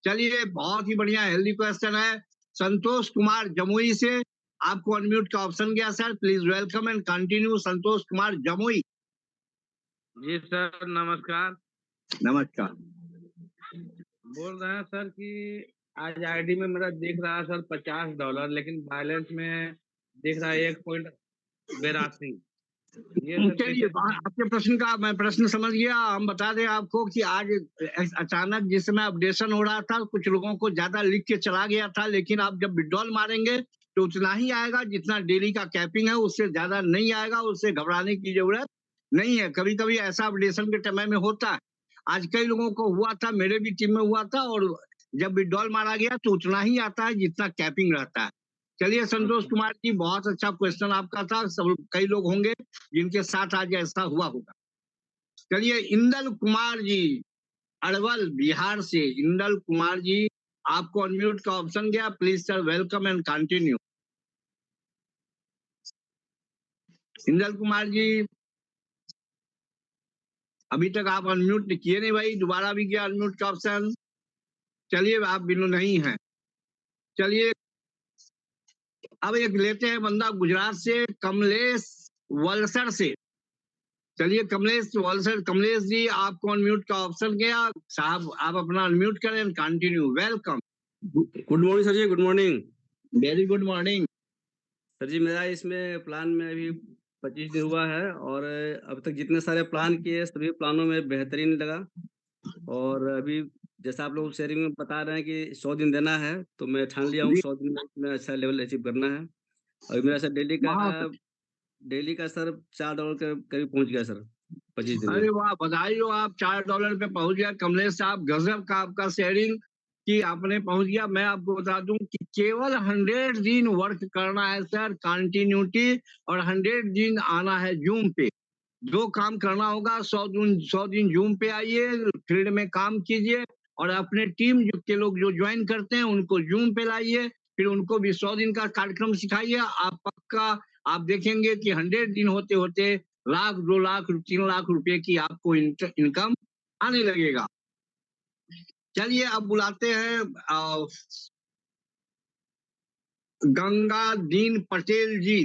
चलिए, बहुत ही बढ़िया हेल्दी क्वेश्चन है। संतोष कुमार जमुई से आपको अनम्यूट का ऑप्शन गया sir, please welcome and continue. Santosh Kumar Jamui. जी सर, नमस्कार। नमस्कार। बोल रहे हैं सर कि आज आईडी में मेरा दिख रहा है सर $50, लेकिन बैलेंस में दिख रहा है 1.82। ये सर चलिए, आपके प्रश्न का मैं प्रश्न समझ गया। हम बता दें आपको कि आज अचानक जिस समय अपडेशन हो रहा था, कुछ लोगों को ज्यादा लिख के चला गया था, लेकिन आप जब विड्रॉल मारेंगे तो उतना ही आएगा जितना डेली का कैपिंग है, उससे ज्यादा नहीं आएगा। उससे घबराने की जरूरत नहीं है। कभी कभी ऐसा अपडेशन के समय में होता है। आज कई लोगों को हुआ था, मेरे भी टीम में हुआ था, और जब विड्रॉल मारा गया तो उतना ही आता है जितना कैपिंग रहता है। चलिए संतोष कुमार जी, बहुत अच्छा क्वेश्चन आपका था। सब कई लोग होंगे जिनके साथ आज ऐसा हुआ होगा। चलिए, इंदल कुमार जी अरवल बिहार से, इंदल कुमार जी आपको अनम्यूट का ऑप्शन गया, please sir welcome and continue. Indal Kumar ji अभी तक आप अनम्यूट किए नहीं भाई, दोबारा भी गया अनम्यूट का ऑप्शन। चलिए, आप बिल्कुल नहीं हैं। चलिए, अब एक लेते हैं बंदा गुजरात से, कमलेश वलसर से। चलिए कमलेश वलसर, कमलेश जी आपको अनम्यूट का ऑप्शन गया साहब, आप अपना अनम्यूट करें, continue. Welcome. Good morning sir ji, good morning. Very good morning. Sir ji, मेरा इसमें प्लान में अभी 25 दिन हुआ है, और अब तक जितने सारे प्लान किए सभी प्लानों में बेहतरीन लगा। और अभी जैसा आप लोग शेयरिंग में बता रहे हैं कि 100 दिन देना है, तो मैं ठान लिया हूँ 100 दिन में अच्छा लेवल अचीव करना है। और मेरा सर डेली का सर $4 के करीब पहुंच गया सर 25 दिन में। अरे वाह, बधाई हो, आप $4 पे पहुंच गया कमलेश साहब। गजब का आपका शेयरिंग कि आपने पहुंच गया। मैं आपको बता दूं कि केवल 100 दिन वर्क करना है सर, कंटिन्यूटी, और 100 दिन आना है जूम पे। जो काम करना होगा 100 दिन जूम पे आइए, फील्ड में काम कीजिए, और अपने टीम के लोग जो ज्वाइन करते हैं उनको जूम पे लाइए, फिर उनको भी 100 दिन का कार्यक्रम सिखाइए। आप पक्का आप देखेंगे कि 100 दिन होते होते लाख, 2 लाख, 3 लाख रुपए की आपको इनकम आने लगेगा। चलिए, अब बुलाते हैं गंगादीन पटेल जी।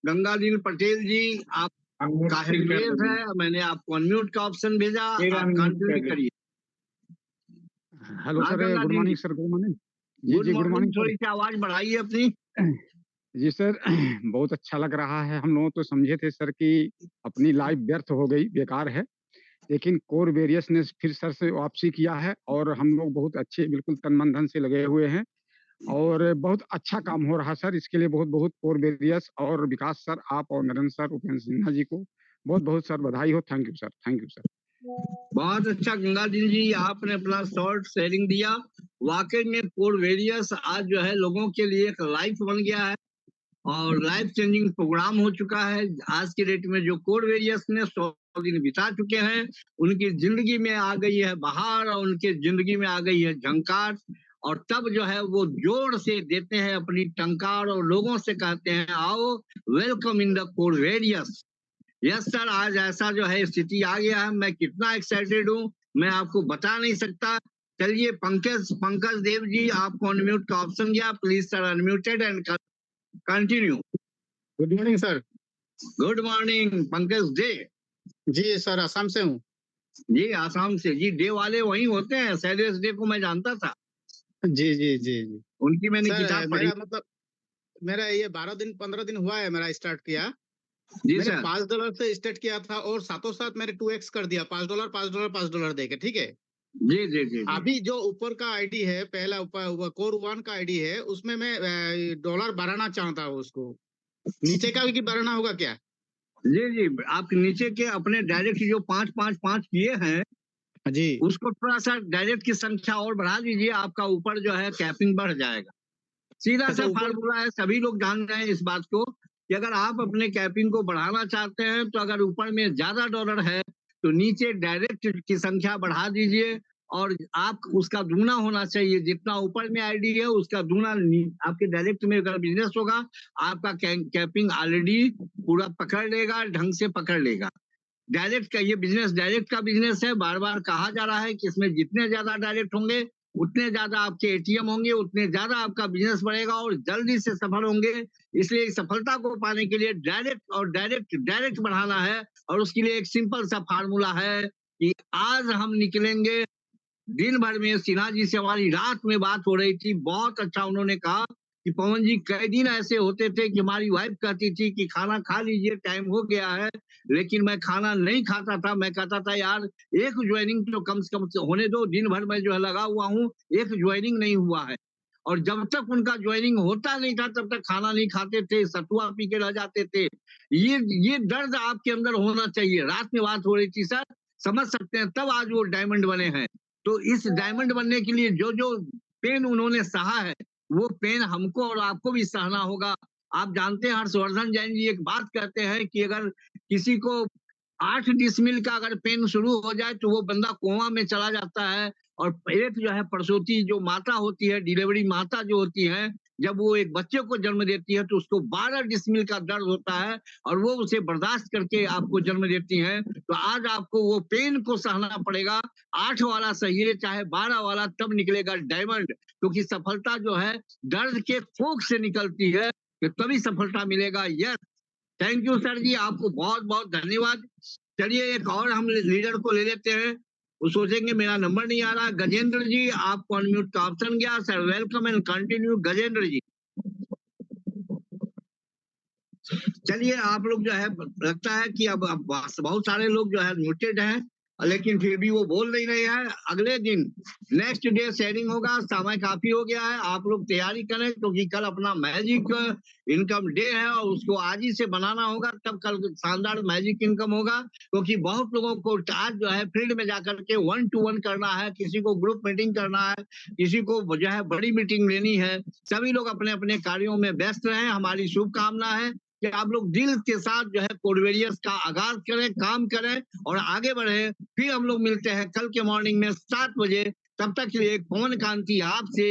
गंगादीन पटेल जी, आप का हैंड रेज है, मैंने आपको अनम्यूट का ऑप्शन भेजा, आप कंटिन्यू करिए। Hello sir, good morning sir, good morning जी। गुड जी गुड मॉर्निंग थोड़ी सी आवाज बढ़ाइए अपनी। जी सर, बहुत अच्छा लग रहा है। हम लोग तो समझे थे सर कि अपनी लाइफ व्यर्थ हो गई, बेकार है, लेकिन कोर वेरियस ने फिर सर से वापसी किया है, और हम लोग बहुत अच्छे बिल्कुल तन मन धन से लगे हुए हैं, और बहुत अच्छा काम हो रहा सर। इसके लिए बहुत बहुत कोर वेरियस और विकास सर, आप और नरेंद्र सर, उपेंद्र सिन्हा जी को बहुत बहुत सर बधाई हो। Thank you sir, thank you sir. बहुत अच्छा गंगादीन जी, आपने अपना शॉर्ट शेयरिंग दिया। वाकई में कोर वेरियस आज जो है लोगों के लिए एक लाइफ बन गया है, और लाइफ चेंजिंग प्रोग्राम हो चुका है। आज की डेट में जो कोर वेरियस ने 100 दिन बिता चुके हैं, उनकी जिंदगी में आ गई है बहार, और उनके जिंदगी में आ गई है झंकार, और तब जो है वो जोर से देते हैं अपनी टंकार, और लोगों से कहते हैं आओ, welcome in the core various. Yes sir, आज ऐसा जो है स्थिति आ गया है। मैं कितना एक्साइटेड हूँ मैं आपको बता नहीं सकता। चलिए पंकज देव जी, आपको अनम्यूट का ऑप्शन गया, please sir unmuted and continue. Good morning sir. Good morning Pankaj Dey. जी सर, असम से हूँ। जी आसाम से जी, डे वाले वही होते हैं, सैलियस डे को मैं जानता था। जी जी जी जी, उनकी मैंने किताब पढ़ी। मेरा मतलब मेरा ये 15 दिन हुआ है मेरा स्टार्ट किया। जी मैंने सर। $5 से स्टार्ट किया था, और साथों साथ मैंने 2x कर दिया, $5 देके, ठीक है। जी जी जी। अभी जो ऊपर का आईडी है, पहला ऊपर कोर 1 का आईडी है, उसमें मैं डॉलर बढ़ाना चाहता हूँ उसको। नीचे का भी बढ़ाना होगा क्या? जी जी, आप नीचे के अपने डायरेक्ट जो 5-5-5 किए हैं जी उसको थोड़ा सा डायरेक्ट की संख्या और बढ़ा दीजिए, आपका ऊपर जो है कैपिंग बढ़ जाएगा। सीधा अच्छा सा ऊपर फार्मूला है, सभी लोग जान रहे हैं इस बात को कि अगर आप अपने कैपिंग को बढ़ाना चाहते हैं तो अगर ऊपर में ज्यादा डॉलर है तो नीचे डायरेक्ट की संख्या बढ़ा दीजिए और आप उसका दूना होना चाहिए। जितना ऊपर में आईडी है उसका दूना आपके डायरेक्ट में अगर बिजनेस होगा आपका कैपिंग ऑलरेडी पूरा पकड़ लेगा, ढंग से पकड़ लेगा। डायरेक्ट का ये बिजनेस डायरेक्ट का बिजनेस है। बार बार कहा जा रहा है कि इसमें जितने ज्यादा डायरेक्ट होंगे उतने ज्यादा आपके एटीएम होंगे, उतने ज्यादा आपका बिजनेस बढ़ेगा और जल्दी से सफल होंगे। इसलिए सफलता को पाने के लिए डायरेक्ट बढ़ाना है और उसके लिए एक सिंपल सा फार्मूला है कि आज हम निकलेंगे दिन भर में। सिन्हा जी से हमारी रात में बात हो रही थी, बहुत अच्छा उन्होंने कहा कि पवन जी कई दिन ऐसे होते थे कि हमारी वाइफ कहती थी कि खाना खा लीजिए टाइम हो गया है, लेकिन मैं खाना नहीं खाता था। मैं कहता था यार एक ज्वाइनिंग तो कम से कम होने दो, दिन भर में जो है लगा हुआ हूँ, एक ज्वाइनिंग नहीं हुआ है। और जब तक उनका ज्वाइनिंग होता नहीं था तब तक खाना नहीं खाते थे, सतुआ पी के रह जाते थे। ये दर्द आपके अंदर होना चाहिए। रात में बात हो रही थी सर, समझ सकते हैं, तब आज वो डायमंड बने हैं। तो इस डायमंड बनने के लिए जो जो पेन उन्होंने सहा है वो पेन हमको और आपको भी सहना होगा। आप जानते हैं हर्षवर्धन जैन जी एक बात कहते हैं कि अगर किसी को 8 डिसमिल का अगर पेन शुरू हो जाए तो वो बंदा कोमा में चला जाता है। और एक जो है प्रसूति जो माता होती है, डिलीवरी माता जो होती है, जब वो एक बच्चे को जन्म देती है तो उसको 12 डिसमिल का दर्द होता है और वो उसे बर्दाश्त करके आपको जन्म देती है। तो आज आपको वो पेन को सहना पड़ेगा। 8 वाला सही है चाहे 12 वाला, तब निकलेगा डायमंड। क्योंकि सफलता जो है दर्द के फोक से निकलती है, तो तभी सफलता मिलेगा। यस, थैंक यू सर जी, आपको बहुत बहुत धन्यवाद। चलिए एक और हम लीडर को ले लेते हैं। वो सोचेंगे मेरा नंबर नहीं आ रहा। गजेंद्र जी, आपको अनम्यूट का ऑप्शन गया। Sir welcome and continue Gajendra ji. चलिए आप लोग जो है लगता है कि अब बहुत सारे लोग जो है म्यूटेड हैं, लेकिन फिर भी वो बोल नहीं रहे हैं। अगले दिन नेक्स्ट डे शेयरिंग होगा, समय काफी हो गया है, आप लोग तैयारी करें क्योंकि कल अपना मैजिक इनकम डे है और उसको आज ही से बनाना होगा, तब कल शानदार मैजिक इनकम होगा। क्योंकि बहुत लोगों को आज जो है फील्ड में जाकर के 1 to 1 करना है, किसी को ग्रुप मीटिंग करना है, किसी को जो है बड़ी मीटिंग लेनी है। सभी लोग अपने अपने कार्यों में व्यस्त रहें। हमारी शुभकामना है कि आप लोग दिल के साथ जो है कोडवेरियस का आगाज करें, काम करें और आगे बढ़े। फिर हम लोग मिलते हैं कल के मॉर्निंग में 7 बजे। तब तक के लिए पवन कांति आपसे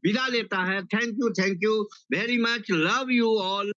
विदा लेता है। Thank you very much, love you all.